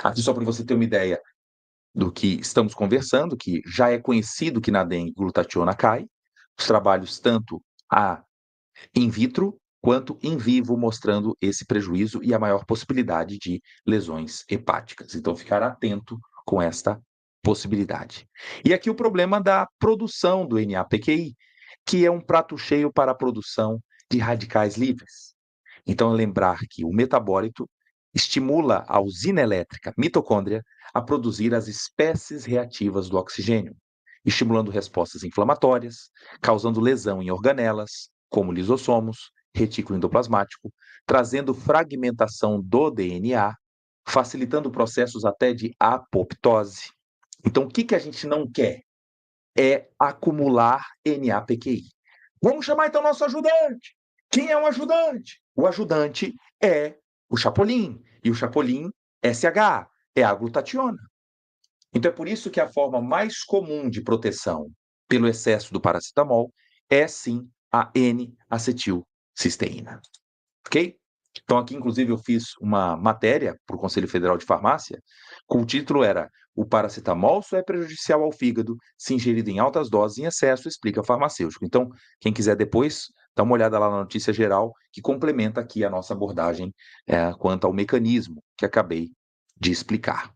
Aqui só para você ter uma ideia do que estamos conversando, que já é conhecido que na dengue glutationa cai, os trabalhos tanto a in vitro quanto em vivo, mostrando esse prejuízo e a maior possibilidade de lesões hepáticas. Então, ficar atento com esta possibilidade. E aqui o problema da produção do NAPQI, que é um prato cheio para a produção de radicais livres. Então, lembrar que o metabólito estimula a usina elétrica mitocôndria a produzir as espécies reativas do oxigênio, estimulando respostas inflamatórias, causando lesão em organelas, como lisossomos, retículo endoplasmático, trazendo fragmentação do DNA, facilitando processos até de apoptose. Então, o que a gente não quer? É acumular NAPQI. Vamos chamar então nosso ajudante. Quem é um ajudante? O ajudante é o chapolim. E o chapolim SH é a glutationa. Então é por isso que a forma mais comum de proteção pelo excesso do paracetamol é sim a N-acetilcisteína. Ok? Então aqui, inclusive, eu fiz uma matéria para o Conselho Federal de Farmácia, com o título era "O paracetamol só é prejudicial ao fígado se ingerido em altas doses em excesso", explica o farmacêutico. Então, quem quiser depois, dá uma olhada lá na notícia geral, que complementa aqui a nossa abordagem quanto ao mecanismo que acabei de explicar.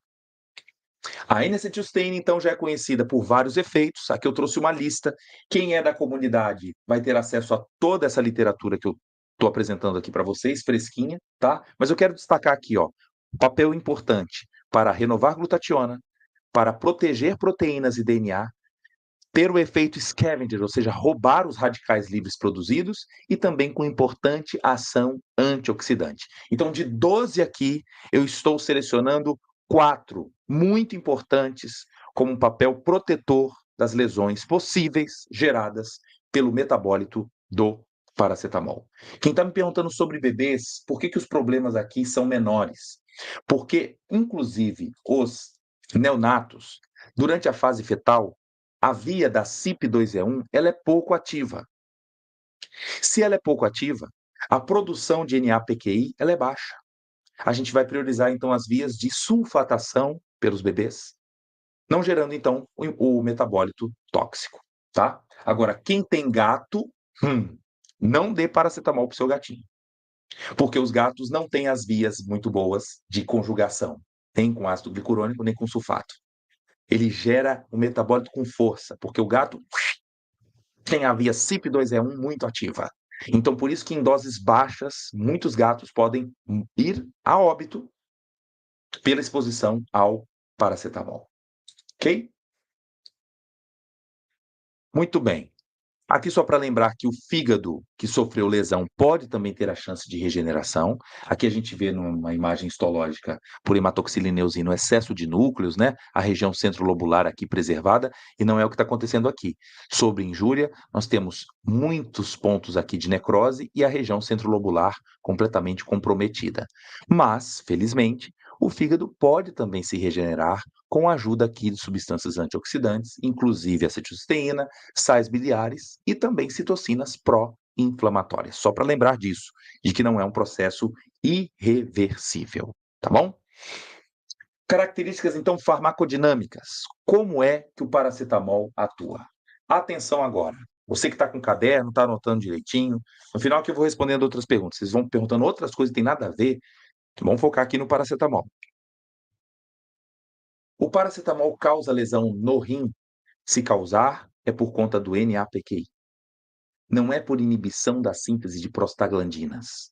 A N-acetilcisteína, então, já é conhecida por vários efeitos. Aqui eu trouxe uma lista. Quem é da comunidade vai ter acesso a toda essa literatura que eu estou apresentando aqui para vocês, fresquinha, tá? Mas eu quero destacar aqui, ó, papel importante para renovar glutationa, para proteger proteínas e DNA, ter o efeito scavenger, ou seja, roubar os radicais livres produzidos, e também com importante ação antioxidante. Então, de 12 aqui, eu estou selecionando 4 muito importantes como um papel protetor das lesões possíveis geradas pelo metabólito do paracetamol. Quem está me perguntando sobre bebês, por que os problemas aqui são menores? Porque, inclusive, os neonatos, durante a fase fetal, a via da CYP2E1 ela é pouco ativa. Se ela é pouco ativa, a produção de NAPQI ela é baixa. A gente vai priorizar, então, as vias de sulfatação pelos bebês, não gerando, então, o metabólito tóxico, tá? Agora, quem tem gato, não dê paracetamol para o seu gatinho, porque os gatos não têm as vias muito boas de conjugação, nem com ácido glicurônico, nem com sulfato. Ele gera o metabólito com força, porque o gato tem a via CYP2E1 muito ativa. Então, por isso que em doses baixas, muitos gatos podem ir a óbito pela exposição ao paracetamol. Ok? Muito bem. Aqui só para lembrar que o fígado que sofreu lesão pode também ter a chance de regeneração. Aqui a gente vê numa imagem histológica por hematoxilina eosina o excesso de núcleos, né? A região centrolobular aqui preservada, e não é o que está acontecendo aqui. Sobre injúria, nós temos muitos pontos aqui de necrose e a região centrolobular completamente comprometida. Mas, felizmente, o fígado pode também se regenerar com a ajuda aqui de substâncias antioxidantes, inclusive acetilcisteína, sais biliares e também citocinas pró-inflamatórias. Só para lembrar disso, de que não é um processo irreversível, tá bom? Características, então, farmacodinâmicas. Como é que o paracetamol atua? Atenção agora. Você que está com caderno, está anotando direitinho. No final que eu vou respondendo outras perguntas. Vocês vão perguntando outras coisas que tem nada a ver. Vamos focar aqui no paracetamol. O paracetamol causa lesão no rim? Se causar, é por conta do NAPQI. Não é por inibição da síntese de prostaglandinas.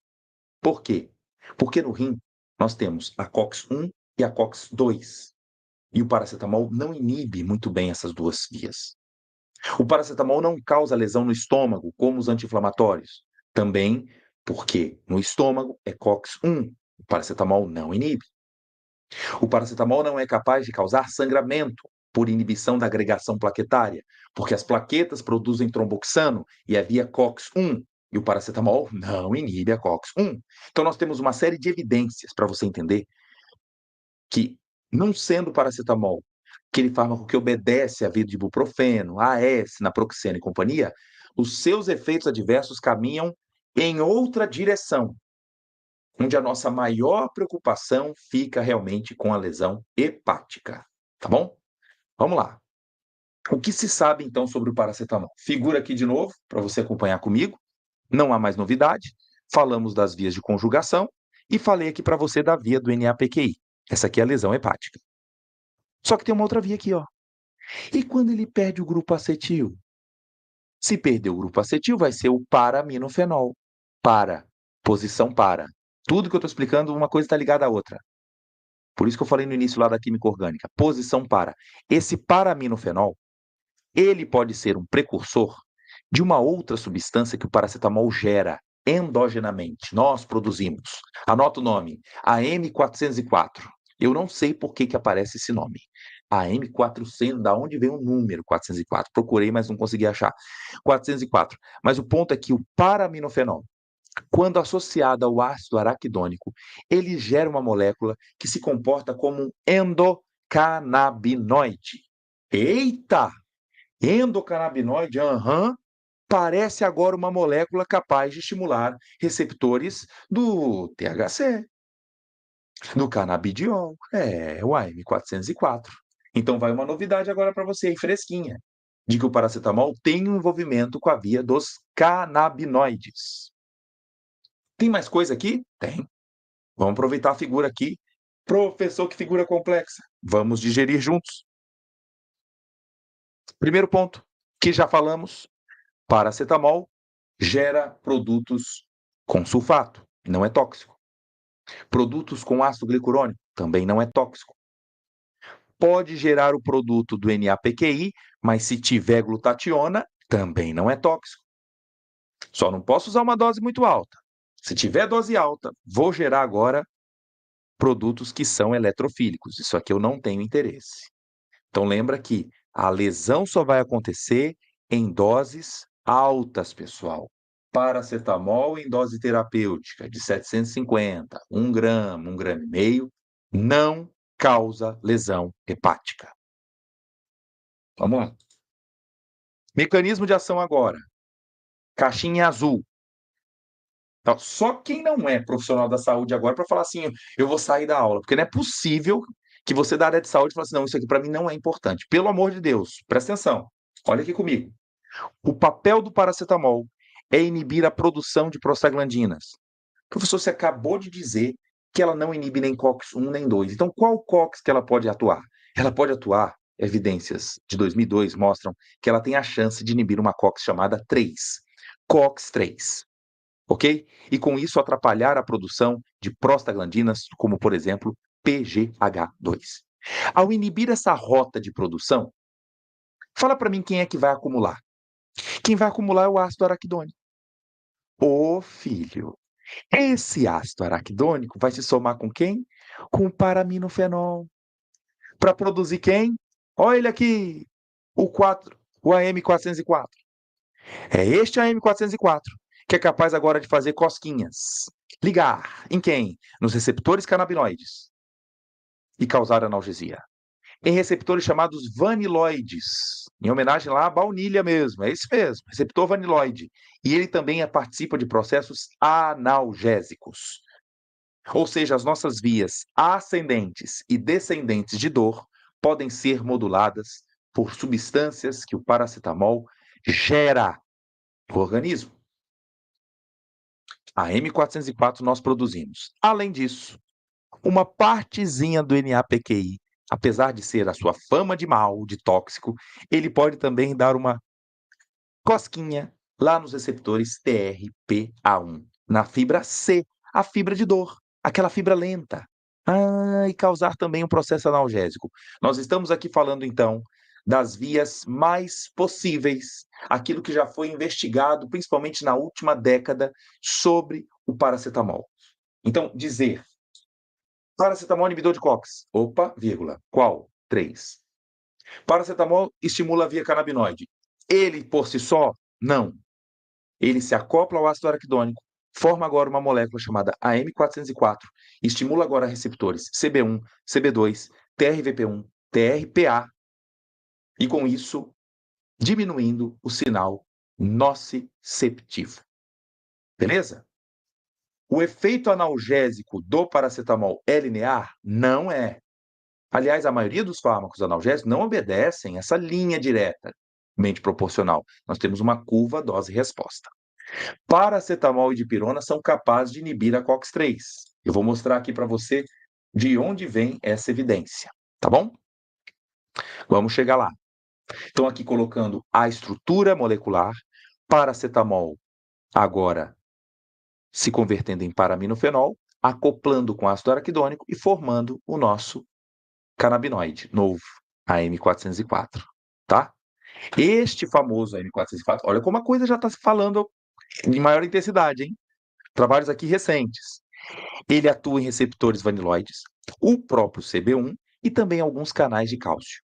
Por quê? Porque no rim nós temos a COX-1 e a COX-2. E o paracetamol não inibe muito bem essas duas vias. O paracetamol não causa lesão no estômago, como os anti-inflamatórios. Também porque no estômago é COX-1. O paracetamol não inibe. O paracetamol não é capaz de causar sangramento por inibição da agregação plaquetária, porque as plaquetas produzem tromboxano e é via COX-1, e o paracetamol não inibe a COX-1. Então nós temos uma série de evidências para você entender que, não sendo o paracetamol aquele fármaco que obedece à via de ibuprofeno, AS, naproxeno e companhia, os seus efeitos adversos caminham em outra direção, onde a nossa maior preocupação fica realmente com a lesão hepática, tá bom? Vamos lá. O que se sabe então sobre o paracetamol? Figura aqui de novo para você acompanhar comigo. Não há mais novidade. falamos das vias de conjugação e falei aqui para você da via do NAPQI. Essa aqui é a lesão hepática. Só que tem uma outra via aqui, ó. E quando ele perde o grupo acetil? Se perder o grupo acetil, vai ser o paraminofenol. Para, posição para. Tudo que eu estou explicando, uma coisa está ligada à outra. Por isso que eu falei no início lá da química orgânica. Posição para. Esse paraminofenol, ele pode ser um precursor de uma outra substância que o paracetamol gera endogenamente. Nós produzimos. Anota o nome, AM404. Eu não sei por que aparece esse nome. AM400, da onde vem o número 404? Procurei, mas não consegui achar. 404. Mas o ponto é que o paraminofenol, quando associado ao ácido araquidônico, ele gera uma molécula que se comporta como um endocannabinoide. Eita! Endocannabinoide, parece agora uma molécula capaz de estimular receptores do THC, do canabidiol, o AM404. Então vai uma novidade agora para você aí, fresquinha, de que o paracetamol tem um envolvimento com a via dos canabinoides. Tem mais coisa aqui? Tem. Vamos aproveitar a figura aqui. Professor, que figura complexa. Vamos digerir juntos. Primeiro ponto, que já falamos, paracetamol gera produtos com sulfato, não é tóxico. Produtos com ácido glicurônico, também não é tóxico. Pode gerar o produto do NAPQI, mas se tiver glutationa, também não é tóxico. Só não posso usar uma dose muito alta. Se tiver dose alta, vou gerar agora produtos que são eletrofílicos. Isso aqui eu não tenho interesse. Então lembra que a lesão só vai acontecer em doses altas, pessoal. Paracetamol em dose terapêutica de 750, 1 grama, 1,5 grama, não causa lesão hepática. Vamos lá. Mecanismo de ação agora. Caixinha azul. Então, só quem não é profissional da saúde agora para falar assim, eu vou sair da aula, porque não é possível que você da área de saúde fale assim, não, isso aqui para mim não é importante. Pelo amor de Deus, presta atenção. Olha aqui comigo. O papel do paracetamol é inibir a produção de prostaglandinas. Professor, você acabou de dizer que ela não inibe nem COX-1 nem 2. Então, qual COX que ela pode atuar? Ela pode atuar, evidências de 2002 mostram que ela tem a chance de inibir uma COX chamada 3, COX-3, ok? E com isso atrapalhar a produção de prostaglandinas, como por exemplo, PGH2. Ao inibir essa rota de produção, fala para mim quem é que vai acumular. Quem vai acumular é o ácido araquidônico. Ô filho, esse ácido araquidônico vai se somar com quem? Com o paraminofenol. Para produzir quem? Olha ele aqui, o AM404. É este AM404 que é capaz agora de fazer cosquinhas. Ligar em quem? Nos receptores canabinoides e causar analgesia. Em receptores chamados vaniloides, em homenagem lá à baunilha mesmo, é isso mesmo, receptor vaniloide. E ele também participa de processos analgésicos. Ou seja, as nossas vias ascendentes e descendentes de dor podem ser moduladas por substâncias que o paracetamol gera no organismo. A M404 nós produzimos. Além disso, uma partezinha do NAPQI, apesar de ser a sua fama de mal, de tóxico, ele pode também dar uma cosquinha lá nos receptores TRPA1, na fibra C, a fibra de dor, aquela fibra lenta. E causar também um processo analgésico. Nós estamos aqui falando, então, das vias mais possíveis, aquilo que já foi investigado, principalmente na última década, sobre o paracetamol. Então, dizer paracetamol inibidor de COX. Opa, vírgula. Qual? 3. Paracetamol estimula a via canabinoide. Ele, por si só, não. Ele se acopla ao ácido araquidônico, forma agora uma molécula chamada AM404, estimula agora receptores CB1, CB2, TRVP1, TRPA, e com isso, diminuindo o sinal nociceptivo. Beleza? O efeito analgésico do paracetamol é linear? Não é. Aliás, a maioria dos fármacos analgésicos não obedecem essa linha diretamente proporcional. Nós temos uma curva dose-resposta. Paracetamol e dipirona são capazes de inibir a COX-3. Eu vou mostrar aqui para você de onde vem essa evidência, tá bom? Vamos chegar lá. Então, aqui colocando a estrutura molecular, paracetamol agora se convertendo em paraminofenol, acoplando com ácido araquidônico e formando o nosso canabinoide novo, a M404, tá? Este famoso M404, olha como a coisa já está se falando em maior intensidade, hein? Trabalhos aqui recentes. Ele atua em receptores vaniloides, o próprio CB1 e também alguns canais de cálcio.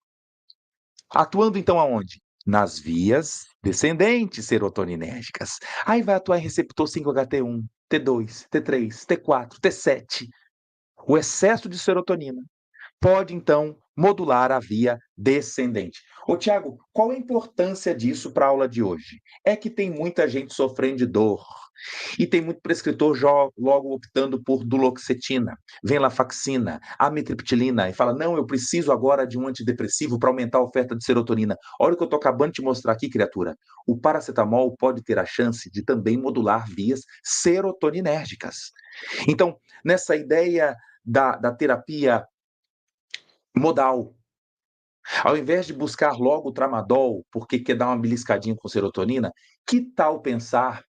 Atuando então aonde? Nas vias descendentes serotoninérgicas. Aí vai atuar em receptor 5-HT1, T2, T3, T4, T7. O excesso de serotonina pode, então, modular a via descendente. Ô, Tiago, qual a importância disso para a aula de hoje? É que tem muita gente sofrendo de dor, e tem muito prescritor logo optando por duloxetina, venlafaxina, amitriptilina, e fala, não, eu preciso agora de um antidepressivo para aumentar a oferta de serotonina. Olha o que eu estou acabando de te mostrar aqui, criatura. O paracetamol pode ter a chance de também modular vias serotoninérgicas. Então, nessa ideia da terapia modal, ao invés de buscar logo o tramadol, porque quer dar uma beliscadinha com serotonina, que tal pensar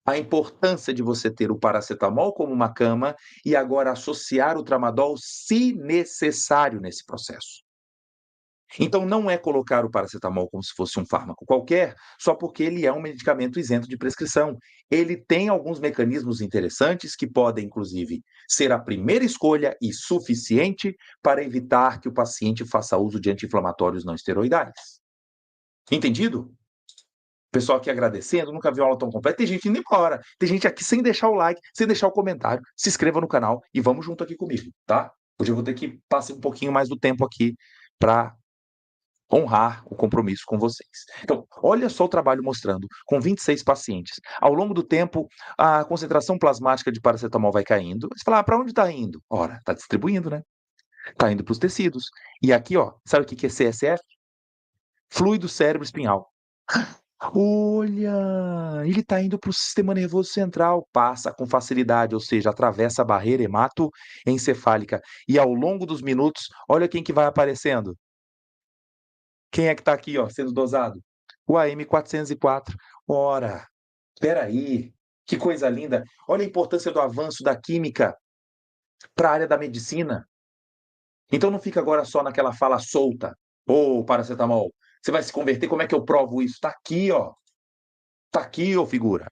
a importância de você ter o paracetamol como uma cama e agora associar o tramadol se necessário nesse processo? Então, não é colocar o paracetamol como se fosse um fármaco qualquer, só porque ele é um medicamento isento de prescrição. Ele tem alguns mecanismos interessantes que podem, inclusive, ser a primeira escolha e suficiente para evitar que o paciente faça uso de anti-inflamatórios não esteroidais. Entendido? Pessoal aqui agradecendo, nunca viu aula tão completa. Tem gente indo embora. Tem gente aqui sem deixar o like, sem deixar o comentário. Se inscreva no canal e vamos junto aqui comigo, tá? Hoje eu vou ter que passar um pouquinho mais do tempo aqui para honrar o compromisso com vocês. Então, olha só o trabalho mostrando, com 26 pacientes. Ao longo do tempo, a concentração plasmática de paracetamol vai caindo. Você fala, para onde está indo? Ora, está distribuindo, né? Está indo para os tecidos. E aqui, ó, sabe o que é CSF? Fluido cérebro espinhal. Olha, ele está indo para o sistema nervoso central, passa com facilidade, ou seja, atravessa a barreira hematoencefálica. E ao longo dos minutos, olha quem que vai aparecendo. Quem é que está aqui, ó, sendo dosado? O AM404. Ora, espera aí, que coisa linda. Olha a importância do avanço da química para a área da medicina. Então não fica agora só naquela fala solta. Ô, paracetamol, você vai se converter, como é que eu provo isso? Está aqui, ó. Está aqui, ô figura.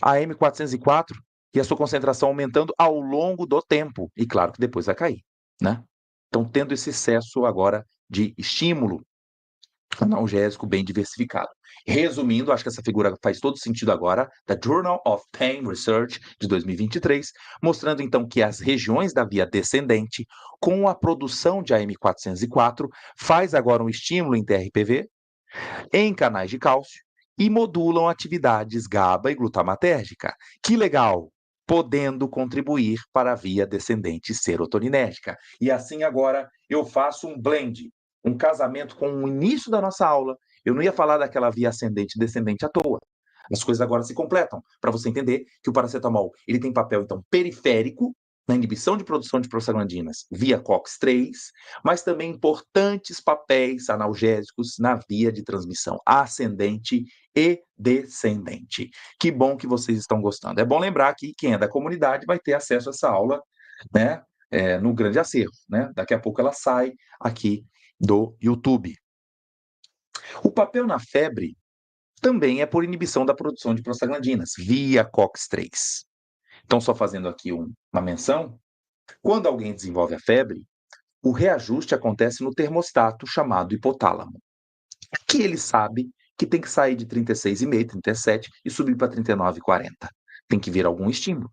A M404 e a sua concentração aumentando ao longo do tempo. E claro que depois vai cair, né? Então, tendo esse excesso agora de estímulo analgésico bem diversificado. Resumindo, acho que essa figura faz todo sentido agora, da Journal of Pain Research de 2023, mostrando então que as regiões da via descendente, com a produção de AM404, faz agora um estímulo em TRPV, em canais de cálcio, e modulam atividades GABA e glutamatérgica. Que legal! Podendo contribuir para a via descendente serotoninérgica. E assim agora eu faço um blend, um casamento com o início da nossa aula. Eu não ia falar daquela via ascendente e descendente à toa. As coisas agora se completam, para você entender que o paracetamol ele tem papel, então, periférico na inibição de produção de prostaglandinas via COX-3, mas também importantes papéis analgésicos na via de transmissão ascendente e descendente. Que bom que vocês estão gostando. É bom lembrar que quem é da comunidade vai ter acesso a essa aula, né, no grande acervo, né? Daqui a pouco ela sai aqui do YouTube. O papel na febre também é por inibição da produção de prostaglandinas via COX-3. Então, só fazendo aqui uma menção, quando alguém desenvolve a febre, o reajuste acontece no termostato chamado hipotálamo, que ele sabe que tem que sair de 36,5, 37 e subir para 39,40. Tem que vir algum estímulo.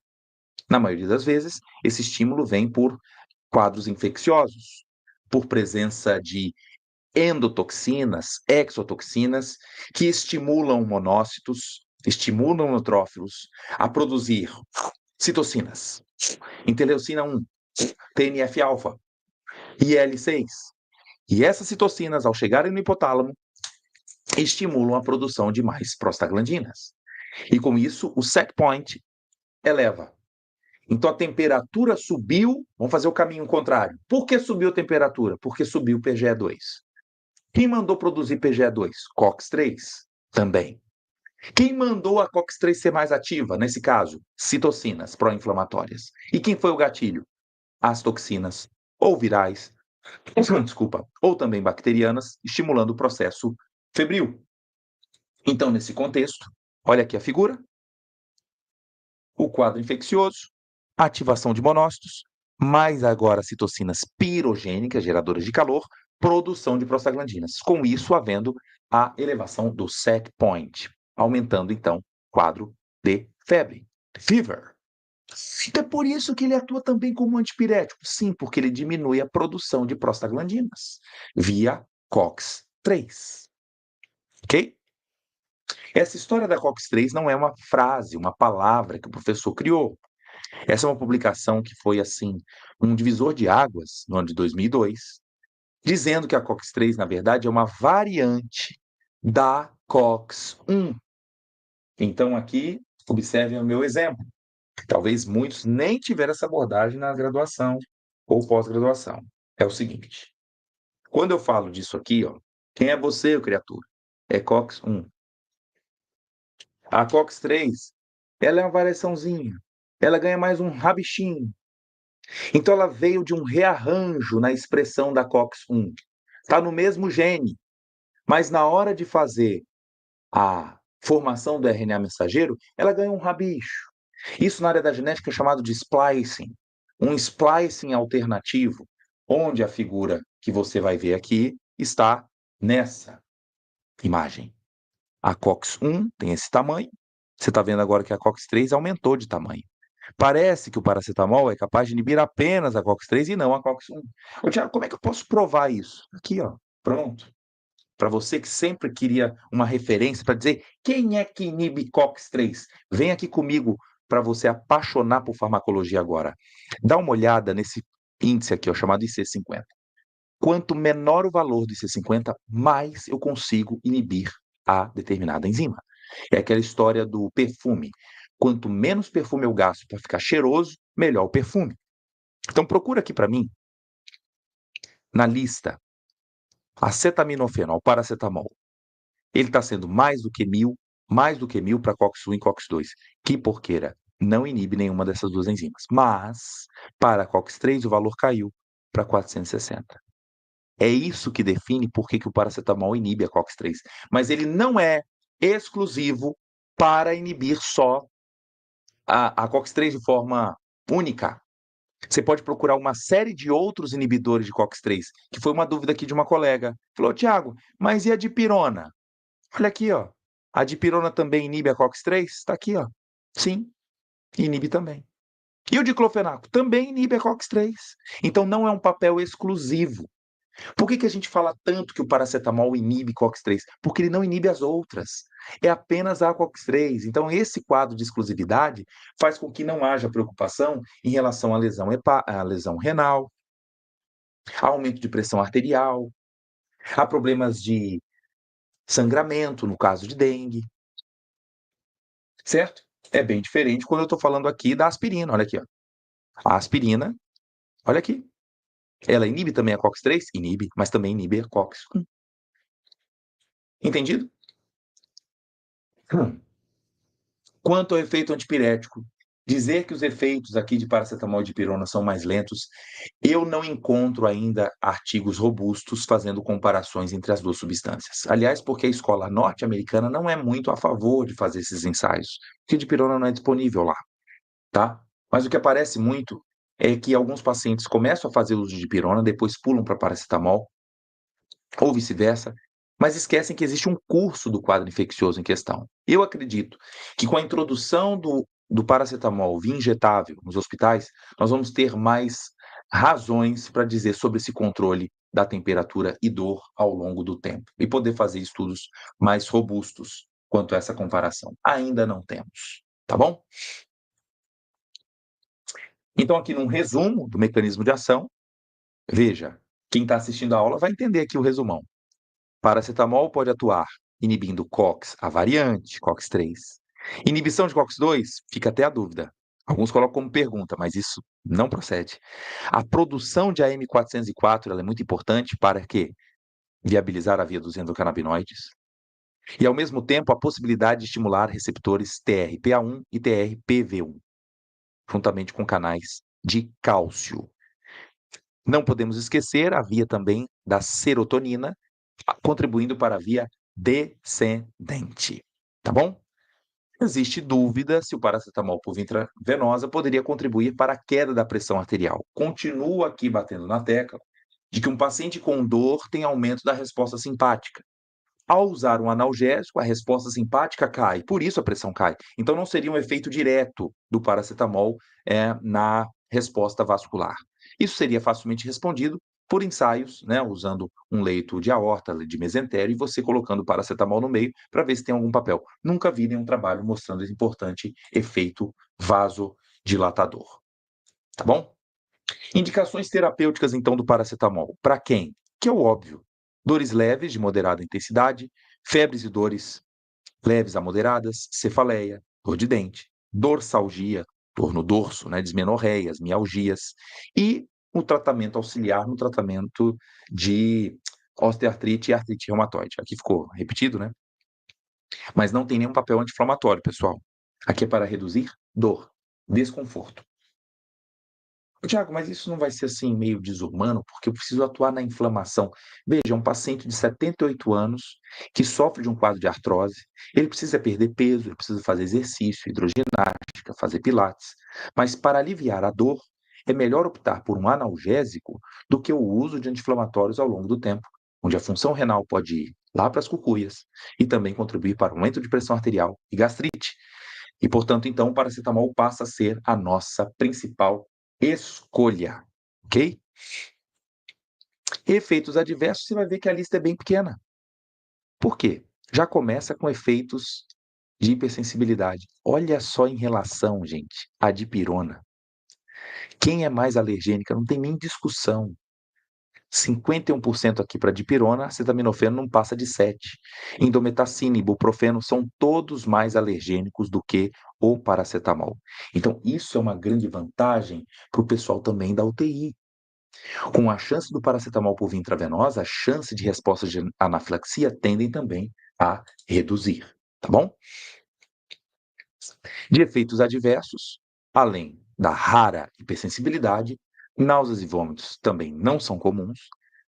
Na maioria das vezes, esse estímulo vem por quadros infecciosos, por presença de endotoxinas, exotoxinas, que estimulam monócitos, estimulam neutrófilos a produzir citocinas, interleucina 1, TNF-alfa, IL-6. E essas citocinas, ao chegarem no hipotálamo, estimulam a produção de mais prostaglandinas. E com isso, o set point eleva. Então a temperatura subiu, vamos fazer o caminho contrário. Por que subiu a temperatura? Porque subiu o PGE2. Quem mandou produzir PGE2? COX-3 também. Quem mandou a COX-3 ser mais ativa, nesse caso? Citocinas pró-inflamatórias. E quem foi o gatilho? As toxinas, ou virais, desculpa, ou também bacterianas, estimulando o processo febril. Então, nesse contexto, olha aqui a figura, o quadro infeccioso, ativação de monócitos, mais agora citocinas pirogênicas, geradoras de calor, produção de prostaglandinas. Com isso, havendo a elevação do set point, aumentando, então, o quadro de febre, fever. É por isso que ele atua também como antipirético. Sim, porque ele diminui a produção de prostaglandinas via COX-3. Ok? Essa história da COX-3 não é uma frase, uma palavra que o professor criou. Essa é uma publicação que foi, assim, um divisor de águas no ano de 2002, dizendo que a COX-3, na verdade, é uma variante da COX-1. Então, aqui, observem o meu exemplo. Talvez muitos nem tiveram essa abordagem na graduação ou pós-graduação. É o seguinte, quando eu falo disso aqui, ó, quem é você, criatura? É COX-1. A COX-3, ela é uma variaçãozinha. Ela ganha mais um rabichinho. Então ela veio de um rearranjo na expressão da COX-1. Está no mesmo gene, mas na hora de fazer a formação do RNA mensageiro, ela ganha um rabicho. Isso na área da genética é chamado de splicing. Um splicing alternativo, onde a figura que você vai ver aqui está nessa imagem. A COX-1 tem esse tamanho. Você está vendo agora que a COX-3 aumentou de tamanho. Parece que o paracetamol é capaz de inibir apenas a COX-3 e não a COX-1. Ô, Tiago, como é que eu posso provar isso? Aqui, ó, pronto. Para você que sempre queria uma referência para dizer quem é que inibe COX-3, vem aqui comigo para você apaixonar por farmacologia agora. Dá uma olhada nesse índice aqui, ó, chamado IC50. Quanto menor o valor do IC50, mais eu consigo inibir a determinada enzima. É aquela história do perfume. Quanto menos perfume eu gasto para ficar cheiroso, melhor o perfume. Então procura aqui para mim, na lista, acetaminofenol, paracetamol. Ele está sendo mais do que 1000 para COX-1 e COX-2. Que porqueira, não inibe nenhuma dessas duas enzimas. Mas, para COX-3, o valor caiu para 460. É isso que define por que o paracetamol inibe a COX-3. Mas ele não é exclusivo para inibir só a COX-3 de forma única. Você pode procurar uma série de outros inibidores de COX-3, que foi uma dúvida aqui de uma colega. Falou, Tiago, mas e a dipirona? Olha aqui, ó. A dipirona também inibe a COX-3? Está aqui, ó. Sim, inibe também. E o diclofenaco? Também inibe a COX-3. Então não é um papel exclusivo. Por que a gente fala tanto que o paracetamol inibe COX-3? Porque ele não inibe as outras. É apenas a COX-3. Então, esse quadro de exclusividade faz com que não haja preocupação em relação à lesão renal, a aumento de pressão arterial, a problemas de sangramento, no caso de dengue. Certo? É bem diferente quando eu estou falando aqui da aspirina. Olha aqui, ó. A aspirina, olha aqui. Ela inibe também a COX-3? Inibe, mas também inibe a COX-1. Entendido? Quanto ao efeito antipirético, dizer que os efeitos aqui de paracetamol e de pirona são mais lentos, eu não encontro ainda artigos robustos fazendo comparações entre as duas substâncias. Aliás, porque a escola norte-americana não é muito a favor de fazer esses ensaios, porque de pirona não é disponível lá, tá? Mas o que aparece muito é que alguns pacientes começam a fazer uso de pirona, depois pulam para paracetamol, ou vice-versa, mas esquecem que existe um curso do quadro infeccioso em questão. Eu acredito que com a introdução do paracetamol via injetável nos hospitais, nós vamos ter mais razões para dizer sobre esse controle da temperatura e dor ao longo do tempo e poder fazer estudos mais robustos quanto a essa comparação. Ainda não temos, tá bom? Então, aqui num resumo do mecanismo de ação, veja, quem está assistindo a aula vai entender aqui o resumão. Paracetamol pode atuar inibindo COX, a variante COX-3, Inibição de COX-2? Fica até a dúvida. Alguns colocam como pergunta, mas isso não procede. A produção de AM404 ela é muito importante para quê? Viabilizar a via dos endocannabinoides e, ao mesmo tempo, a possibilidade de estimular receptores TRPA1 e TRPV1, juntamente com canais de cálcio. Não podemos esquecer a via também da serotonina, contribuindo para a via descendente. Tá bom? Existe dúvida se o paracetamol por via intravenosa poderia contribuir para a queda da pressão arterial. Continuo aqui batendo na tecla de que um paciente com dor tem aumento da resposta simpática. Ao usar um analgésico, a resposta simpática cai, por isso a pressão cai. Então não seria um efeito direto do paracetamol na resposta vascular. Isso seria facilmente respondido por ensaios, né, usando um leito de aorta, de mesentério, e você colocando paracetamol no meio para ver se tem algum papel. Nunca vi nenhum trabalho mostrando esse importante efeito vasodilatador. Tá bom? Indicações terapêuticas, então, do paracetamol. Para quem? Que é o óbvio. Dores leves de moderada intensidade, febres e dores leves a moderadas, cefaleia, dor de dente, dorsalgia, dor no dorso, né, dismenorreias, mialgias, e o tratamento auxiliar no tratamento de osteoartrite e artrite reumatoide. Aqui ficou repetido, né? Mas não tem nenhum papel anti-inflamatório, pessoal. Aqui é para reduzir dor, desconforto. Tiago, mas isso não vai ser assim meio desumano, porque eu preciso atuar na inflamação. Veja, um paciente de 78 anos que sofre de um quadro de artrose, ele precisa perder peso, ele precisa fazer exercício, hidroginástica, fazer pilates. Mas para aliviar a dor, é melhor optar por um analgésico do que o uso de anti-inflamatórios ao longo do tempo, onde a função renal pode ir lá para as cucuias e também contribuir para o aumento de pressão arterial e gastrite. E, portanto, então, o paracetamol passa a ser a nossa principal escolha, ok? Efeitos adversos, você vai ver que a lista é bem pequena. Por quê? Já começa com efeitos de hipersensibilidade. Olha só em relação, gente, à dipirona. Quem é mais alergênica? Não tem nem discussão. 51% aqui para dipirona, acetaminofeno não passa de 7. Indometacina e ibuprofeno são todos mais alergênicos do que o paracetamol. Então, isso é uma grande vantagem para o pessoal também da UTI. Com a chance do paracetamol por via intravenosa, a chance de resposta de anafilaxia tendem também a reduzir, tá bom? De efeitos adversos, além da rara hipersensibilidade, náuseas e vômitos também não são comuns.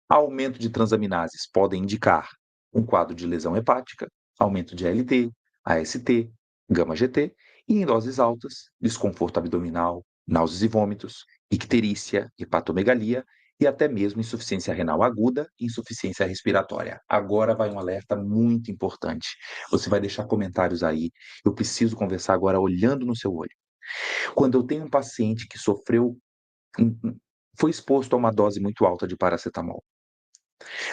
Aumento de transaminases podem indicar um quadro de lesão hepática, aumento de ALT, AST, gama-GT, e em doses altas, desconforto abdominal, náuseas e vômitos, icterícia, hepatomegalia e até mesmo insuficiência renal aguda e insuficiência respiratória. Agora vai um alerta muito importante. Você vai deixar comentários aí. Eu preciso conversar agora olhando no seu olho. Quando eu tenho um paciente que foi exposto a uma dose muito alta de paracetamol,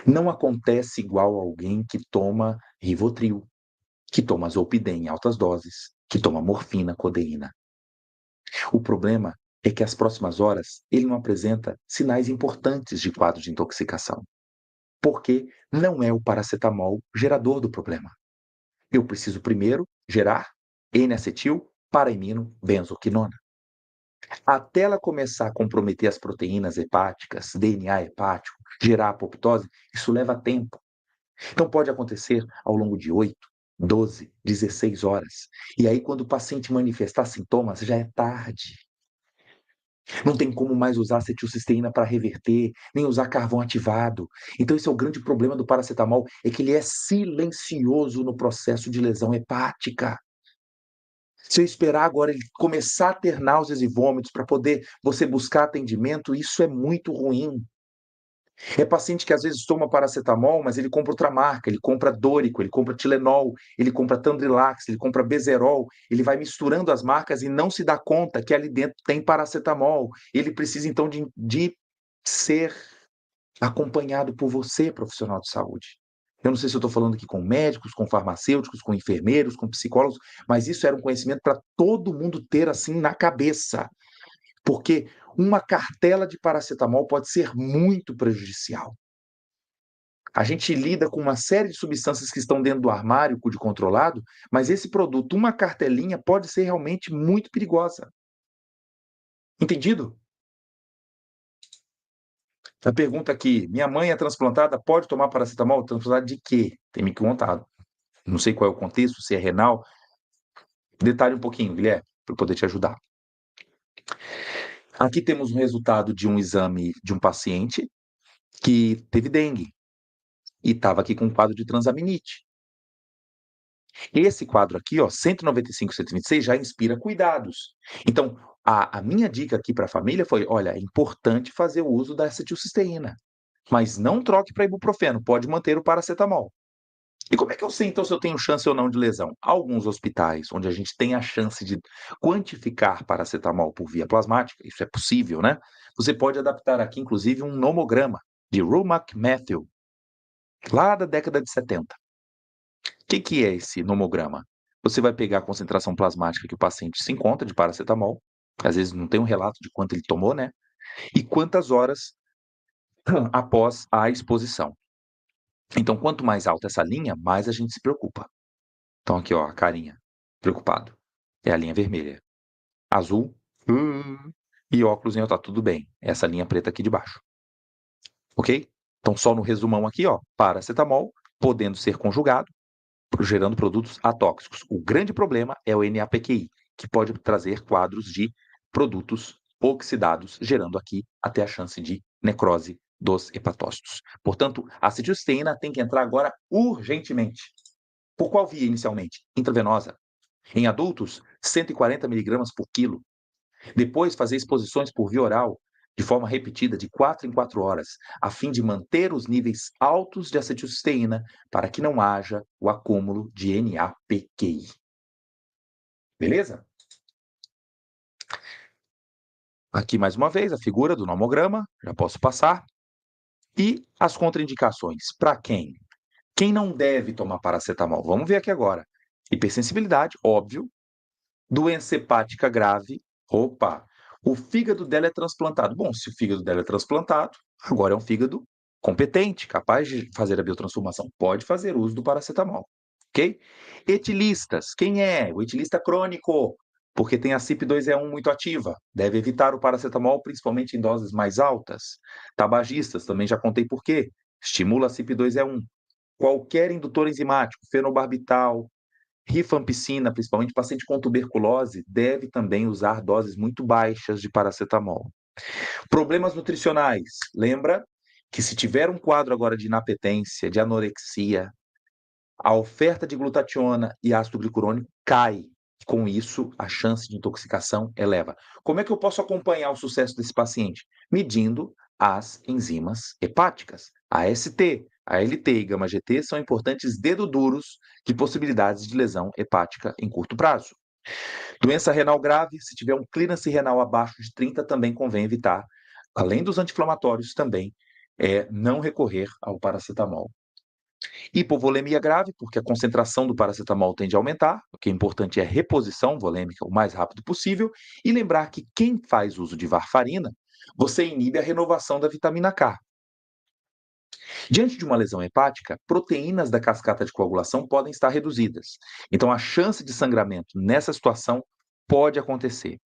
não acontece igual a alguém que toma Rivotril, que toma Zolpidem em altas doses, que toma morfina, codeína. O problema é que às próximas horas ele não apresenta sinais importantes de quadro de intoxicação, porque não é o paracetamol gerador do problema. Eu preciso primeiro gerar N-acetil paraimino benzoquinona. Até ela começar a comprometer as proteínas hepáticas, DNA hepático, gerar apoptose, isso leva tempo. Então pode acontecer ao longo de 8, 12, 16 horas. E aí, quando o paciente manifestar sintomas, já é tarde. Não tem como mais usar acetilcisteína para reverter, nem usar carvão ativado. Então esse é o grande problema do paracetamol, é que ele é silencioso no processo de lesão hepática. Se eu esperar agora ele começar a ter náuseas e vômitos para poder você buscar atendimento, isso é muito ruim. É paciente que às vezes toma paracetamol, mas ele compra outra marca, ele compra Dorico, ele compra Tilenol, ele compra Tandrilax, ele compra Bezerol, ele vai misturando as marcas e não se dá conta que ali dentro tem paracetamol. Ele precisa então de ser acompanhado por você, profissional de saúde. Eu não sei se eu estou falando aqui com médicos, com farmacêuticos, com enfermeiros, com psicólogos, mas isso era um conhecimento para todo mundo ter assim na cabeça. Porque uma cartela de paracetamol pode ser muito prejudicial. A gente lida com uma série de substâncias que estão dentro do armário de controlado, mas esse produto, uma cartelinha, pode ser realmente muito perigosa. Entendido? A pergunta aqui: minha mãe é transplantada, pode tomar paracetamol? Transplantada de quê? Tem me contado. Não sei qual é o contexto, se é renal. Detalhe um pouquinho, Guilherme, para eu poder te ajudar. Aqui temos um resultado de um exame de um paciente que teve dengue e estava aqui com um quadro de transaminite. Esse quadro aqui, ó, 195, 126, já inspira cuidados. Então, a minha dica aqui para a família foi: olha, é importante fazer o uso da acetilcisteína, mas não troque para ibuprofeno, pode manter o paracetamol. E como é que eu sei, então, se eu tenho chance ou não de lesão? Alguns hospitais, onde a gente tem a chance de quantificar paracetamol por via plasmática, isso é possível, né? Você pode adaptar aqui, inclusive, um nomograma de Rumack Matthew, lá da década de 70. O que é esse nomograma? Você vai pegar a concentração plasmática que o paciente se encontra de paracetamol, às vezes não tem um relato de quanto ele tomou, né? E quantas horas após a exposição. Então, quanto mais alta essa linha, mais a gente se preocupa. Então, aqui, ó, a carinha, preocupado. É a linha vermelha. Azul, e óculos em tá tudo bem. Essa linha preta aqui de baixo. Ok? Então, só no resumão aqui, ó, paracetamol, podendo ser conjugado, gerando produtos atóxicos. O grande problema é o NAPQI, que pode trazer quadros de produtos oxidados, gerando aqui até a chance de necrose dos hepatócitos. Portanto, a acetilcisteína tem que entrar agora urgentemente. Por qual via inicialmente? Intravenosa. Em adultos, 140 miligramas por quilo. Depois, fazer exposições por via oral, de forma repetida, de 4 em 4 horas, a fim de manter os níveis altos de acetilcisteína para que não haja o acúmulo de NAPQI. Beleza? Aqui, mais uma vez, a figura do nomograma, já posso passar. E as contraindicações. Para quem? Quem não deve tomar paracetamol? Vamos ver aqui agora. Hipersensibilidade, óbvio. Doença hepática grave. Opa, o fígado dela é transplantado. Bom, se o fígado dela é transplantado, agora é um fígado competente, capaz de fazer a biotransformação. Pode fazer uso do paracetamol, ok? Etilistas, quem é? O etilista crônico, porque tem a CYP2E1 muito ativa. Deve evitar o paracetamol, principalmente em doses mais altas. Tabagistas, também já contei por quê. Estimula a CYP2E1. Qualquer indutor enzimático, fenobarbital, rifampicina, principalmente paciente com tuberculose, deve também usar doses muito baixas de paracetamol. Problemas nutricionais. Lembra que se tiver um quadro agora de inapetência, de anorexia, a oferta de glutationa e ácido glicurônico cai. Com isso, a chance de intoxicação eleva. Como é que eu posso acompanhar o sucesso desse paciente? Medindo as enzimas hepáticas. A AST, a ALT e gama-GT são importantes dedos duros de possibilidades de lesão hepática em curto prazo. Doença renal grave, se tiver um clearance renal abaixo de 30, também convém evitar, além dos anti-inflamatórios, também não recorrer ao paracetamol. Hipovolemia grave, porque a concentração do paracetamol tende a aumentar, o que é importante é a reposição volêmica o mais rápido possível, e lembrar que quem faz uso de varfarina, você inibe a renovação da vitamina K. Diante de uma lesão hepática, proteínas da cascata de coagulação podem estar reduzidas. Então, a chance de sangramento nessa situação pode acontecer,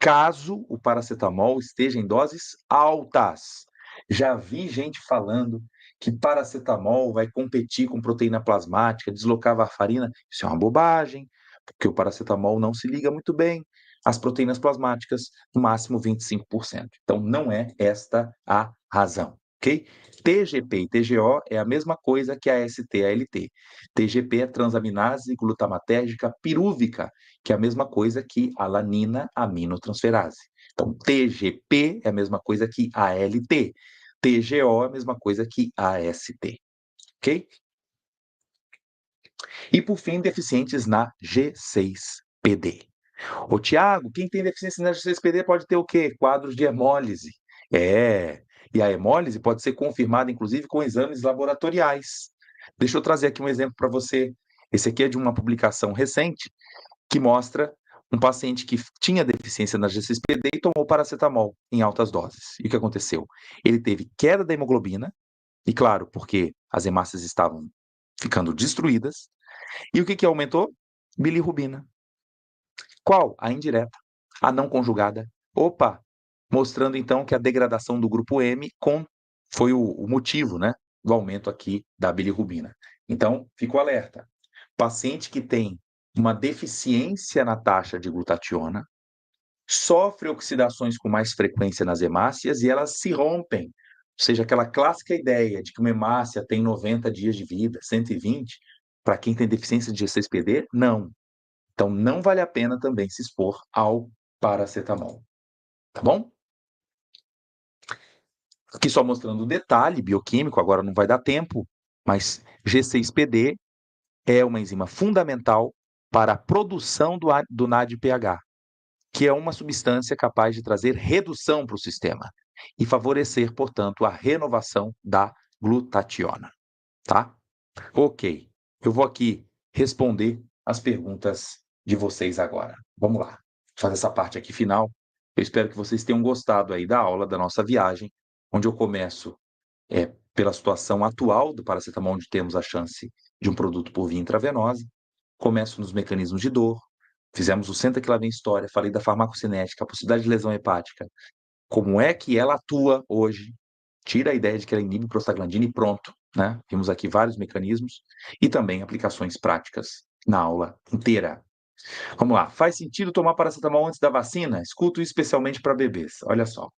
caso o paracetamol esteja em doses altas. Já vi gente falando que paracetamol vai competir com proteína plasmática, deslocar a varfarina. Isso é uma bobagem, porque o paracetamol não se liga muito bem às proteínas plasmáticas, no máximo 25%. Então, não é esta a razão, ok? TGP e TGO é a mesma coisa que a AST e a ALT. TGP é transaminase glutamatérgica pirúvica, que é a mesma coisa que a alanina aminotransferase. Então, TGP é a mesma coisa que ALT. TGO é a mesma coisa que AST. Ok? E, por fim, deficientes na G6PD. Ô, Tiago, quem tem deficiência na G6PD pode ter o quê? Quadros de hemólise. É, e a hemólise pode ser confirmada, inclusive, com exames laboratoriais. Deixa eu trazer aqui um exemplo para você. Esse aqui é de uma publicação recente que mostra um paciente que tinha deficiência na G6PD e tomou paracetamol em altas doses. E o que aconteceu? Ele teve queda da hemoglobina, E claro, porque as hemácias estavam ficando destruídas. E o que que aumentou? Bilirrubina. Qual? A indireta, a não conjugada. Opa, mostrando então que a degradação do grupo M foi o motivo, né, do aumento aqui da bilirrubina. Então, fico alerta. Paciente que tem uma deficiência na taxa de glutationa, sofre oxidações com mais frequência nas hemácias e elas se rompem. Ou seja, aquela clássica ideia de que uma hemácia tem 90 dias de vida, 120, para quem tem deficiência de G6PD, não. Então, não vale a pena também se expor ao paracetamol, tá bom? Aqui só mostrando o detalhe bioquímico, agora não vai dar tempo, mas G6PD é uma enzima fundamental para a produção do NADPH, que é uma substância capaz de trazer redução para o sistema e favorecer, portanto, a renovação da glutationa, tá? Ok, eu vou aqui responder as perguntas de vocês agora. Vamos lá, fazer essa parte aqui final. Eu espero que vocês tenham gostado aí da aula, da nossa viagem, onde eu começo pela situação atual do paracetamol, onde temos a chance de um produto por via intravenosa, começo nos mecanismos de dor, fizemos o Senta que lá vem história, falei da farmacocinética, a possibilidade de lesão hepática, como é que ela atua hoje, tira a ideia de que ela inibe prostaglandina e pronto, né? Vimos aqui vários mecanismos e também aplicações práticas na aula inteira. Vamos lá, faz sentido tomar paracetamol antes da vacina? Escuto especialmente para bebês, olha só.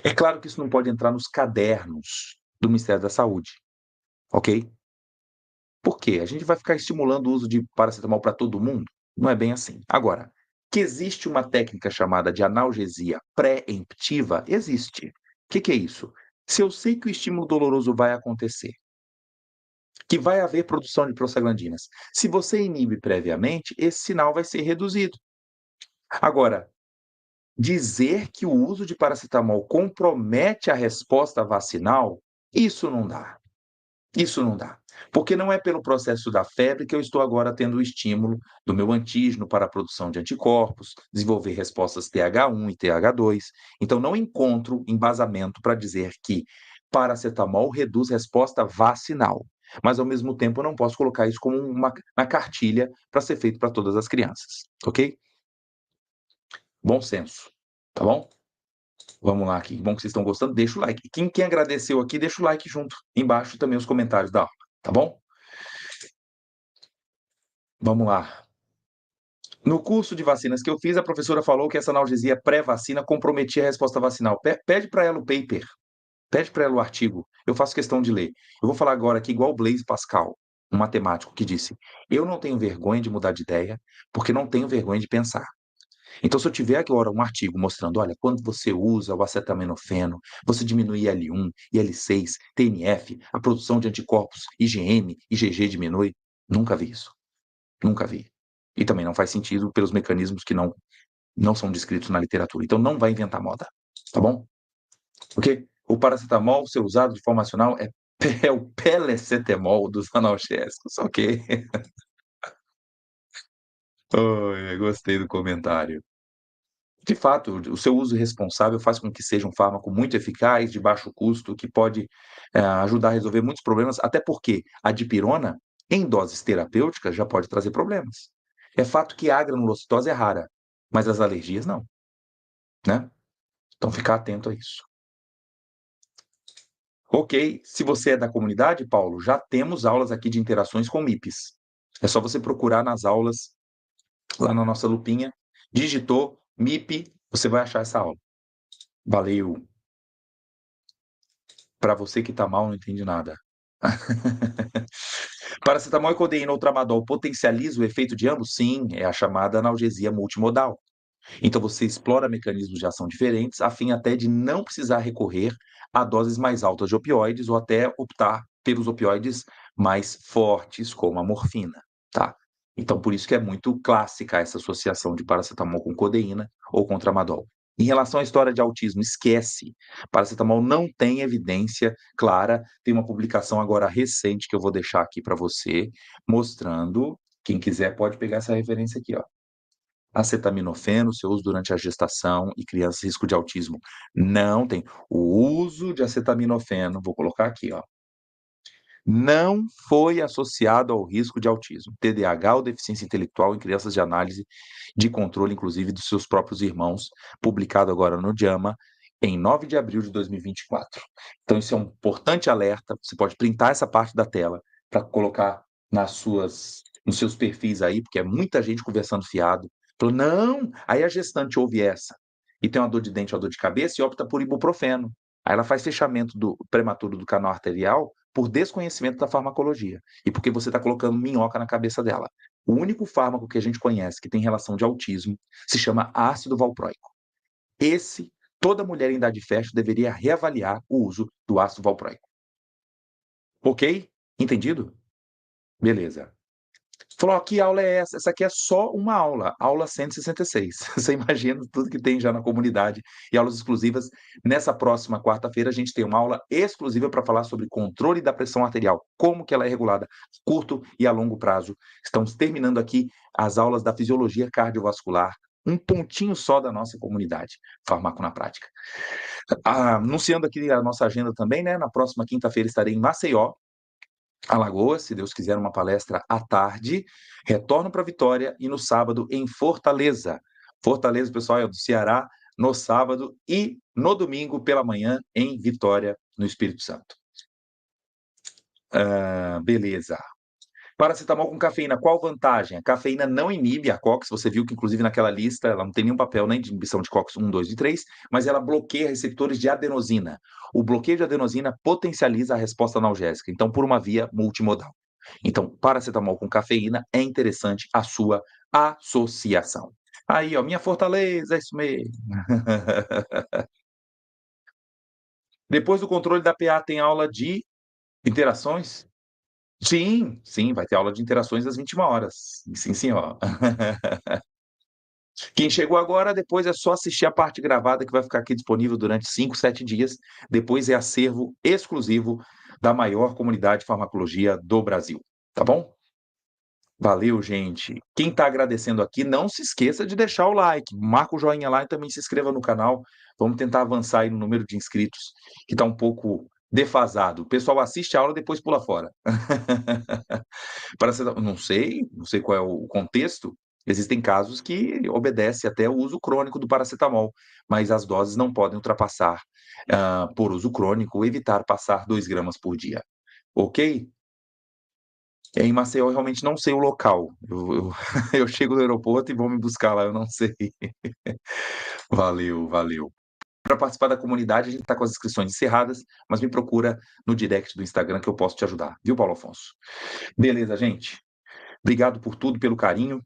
É claro que isso não pode entrar nos cadernos do Ministério da Saúde, ok? Por quê? A gente vai ficar estimulando o uso de paracetamol para todo mundo? Não é bem assim. Agora, que existe uma técnica chamada de analgesia pré-emptiva, existe. O que que é isso? Se eu sei que o estímulo doloroso vai acontecer, que vai haver produção de prostaglandinas, se você inibe previamente, esse sinal vai ser reduzido. Agora, dizer que o uso de paracetamol compromete a resposta vacinal, isso não dá. Isso não dá. Porque não é pelo processo da febre que eu estou agora tendo o estímulo do meu antígeno para a produção de anticorpos, desenvolver respostas TH1 e TH2. Então, não encontro embasamento para dizer que paracetamol reduz resposta vacinal. Mas, ao mesmo tempo, eu não posso colocar isso como na cartilha para ser feito para todas as crianças. Ok? Bom senso. Tá bom? Vamos lá aqui. Bom que vocês estão gostando. Deixa o like. Quem agradeceu aqui, deixa o like junto. Embaixo também os comentários da aula. Tá bom? Vamos lá. No curso de vacinas que eu fiz, a professora falou que essa analgesia pré-vacina comprometia a resposta vacinal. Pede para ela o paper, pede para ela o artigo. Eu faço questão de ler. Eu vou falar agora aqui igual o Blaise Pascal, um matemático, que disse: eu não tenho vergonha de mudar de ideia, porque não tenho vergonha de pensar. Então, se eu tiver agora um artigo mostrando, olha, quando você usa o acetaminofeno, você diminui IL-1, IL-6, TNF, a produção de anticorpos IgM, IgG diminui, nunca vi isso. Nunca vi. E também não faz sentido pelos mecanismos que não são descritos na literatura. Então não vai inventar moda, tá bom? Porque o paracetamol ser usado de forma nacional é o pelecetemol dos analgésicos, ok? Ai, gostei do comentário. De fato, o seu uso responsável faz com que seja um fármaco muito eficaz, de baixo custo, que pode ajudar a resolver muitos problemas, até porque a dipirona, em doses terapêuticas, já pode trazer problemas. É fato que a granulocitose é rara, mas as alergias não, né? Então, ficar atento a isso. Ok, se você é da comunidade, Paulo, já temos aulas aqui de interações com MIPs. É só você procurar nas aulas, lá na nossa lupinha, digitou MIP, você vai achar essa aula. Valeu! Para você que está mal, não entende nada. Paracetamol e codeína ou tramadol potencializa o efeito de ambos? Sim, é a chamada analgesia multimodal. Então você explora mecanismos de ação diferentes, a fim até de não precisar recorrer a doses mais altas de opioides ou até optar pelos opioides mais fortes, como a morfina, tá? Então por isso que é muito clássica essa associação de paracetamol com codeína ou com tramadol. Em relação à história de autismo, esquece. Paracetamol não tem evidência clara. Tem uma publicação agora recente que eu vou deixar aqui para você, mostrando. Quem quiser pode pegar essa referência aqui, ó. Acetaminofeno, seu uso durante a gestação e crianças risco de autismo. Não tem. O uso de acetaminofeno, vou colocar aqui, ó. não foi associado ao risco de autismo, TDAH ou deficiência intelectual em crianças de análise de controle, inclusive, dos seus próprios irmãos, publicado agora no JAMA, em 9 de abril de 2024. Então, isso é um importante alerta. Você pode printar essa parte da tela para colocar nos seus perfis aí, porque é muita gente conversando fiado. Falou, não! Aí a gestante ouve essa e tem uma dor de dente, uma dor de cabeça e opta por ibuprofeno. Aí ela faz fechamento prematuro do canal arterial por desconhecimento da farmacologia e porque você está colocando minhoca na cabeça dela. O único fármaco que a gente conhece que tem relação de autismo se chama ácido valproico. Esse, toda mulher em idade fértil deveria reavaliar o uso do ácido valproico. Ok? Entendido? Beleza. Falou, que aula é essa? Essa aqui é só uma aula 166. Você imagina tudo que tem já na comunidade e aulas exclusivas. Nessa próxima quarta-feira, a gente tem uma aula exclusiva para falar sobre controle da pressão arterial, como que ela é regulada a curto e a longo prazo. Estamos terminando aqui as aulas da fisiologia cardiovascular, um pontinho só da nossa comunidade, Farmaco na Prática. Anunciando aqui a nossa agenda também, né? Na próxima quinta-feira estarei em Maceió, Alagoas, se Deus quiser, uma palestra à tarde. Retorno para Vitória e no sábado em Fortaleza. Fortaleza, pessoal, é do Ceará, no sábado e no domingo pela manhã em Vitória, no Espírito Santo. Beleza. Paracetamol com cafeína, qual vantagem? A cafeína não inibe a COX, você viu que inclusive naquela lista ela não tem nenhum papel nem de inibição de COX 1, 2 e 3, mas ela bloqueia receptores de adenosina. O bloqueio de adenosina potencializa a resposta analgésica, então por uma via multimodal. Então, paracetamol com cafeína é interessante a sua associação. Aí, ó, minha fortaleza, é isso mesmo. Depois do controle da PA tem aula de interações? Sim, sim, vai ter aula de interações às 21 horas. Sim, senhor. Quem chegou agora, depois é só assistir a parte gravada que vai ficar aqui disponível durante 5, 7 dias. Depois é acervo exclusivo da maior comunidade de farmacologia do Brasil. Tá bom? Valeu, gente. Quem está agradecendo aqui, não se esqueça de deixar o like, marca o joinha lá e também se inscreva no canal. Vamos tentar avançar aí no número de inscritos, que está um pouco defasado. O pessoal assiste a aula e depois pula fora. Não sei qual é o contexto. Existem casos que obedece até o uso crônico do paracetamol, mas as doses não podem ultrapassar, por uso crônico, evitar passar 2 gramas por dia. Ok? Em Maceió, eu realmente não sei o local. Eu chego no aeroporto e vão me buscar lá, eu não sei. Valeu, valeu. Para participar da comunidade, a gente está com as inscrições encerradas, mas me procura no direct do Instagram que eu posso te ajudar, viu, Paulo Afonso? Beleza, gente. Obrigado por tudo, pelo carinho.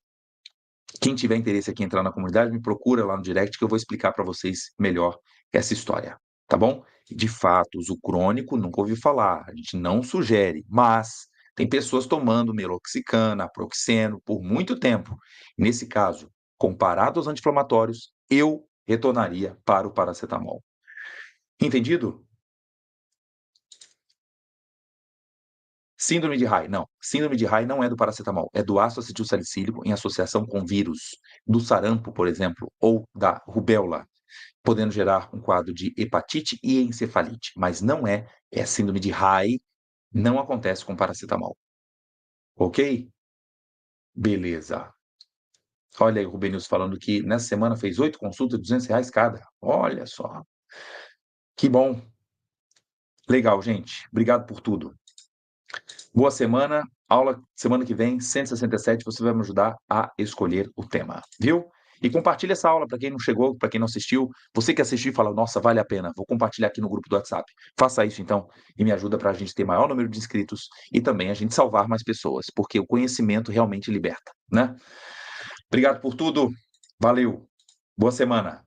Quem tiver interesse aqui em entrar na comunidade, me procura lá no direct que eu vou explicar para vocês melhor essa história, tá bom? De fato, uso crônico, nunca ouvi falar, a gente não sugere, mas tem pessoas tomando meloxicana, naproxeno por muito tempo. Nesse caso, comparado aos anti-inflamatórios, eu retornaria para o paracetamol. Entendido? Síndrome de Rein, não. Síndrome de Rein não é do paracetamol, é do ácido acetilsalicílico em associação com vírus, do sarampo, por exemplo, ou da rubéola, podendo gerar um quadro de hepatite e encefalite, mas não é síndrome de Rein, não acontece com paracetamol. Ok? Beleza. Olha aí o Rubenilson falando que nessa semana fez 8 consultas, R$ 200 cada. Olha só. Que bom. Legal, gente. Obrigado por tudo. Boa semana. Aula semana que vem, 167, você vai me ajudar a escolher o tema, viu? E compartilha essa aula para quem não chegou, para quem não assistiu. Você que assistiu e fala, nossa, vale a pena, vou compartilhar aqui no grupo do WhatsApp. Faça isso então e me ajuda para a gente ter maior número de inscritos e também a gente salvar mais pessoas, porque o conhecimento realmente liberta, né? Obrigado por tudo. Valeu. Boa semana.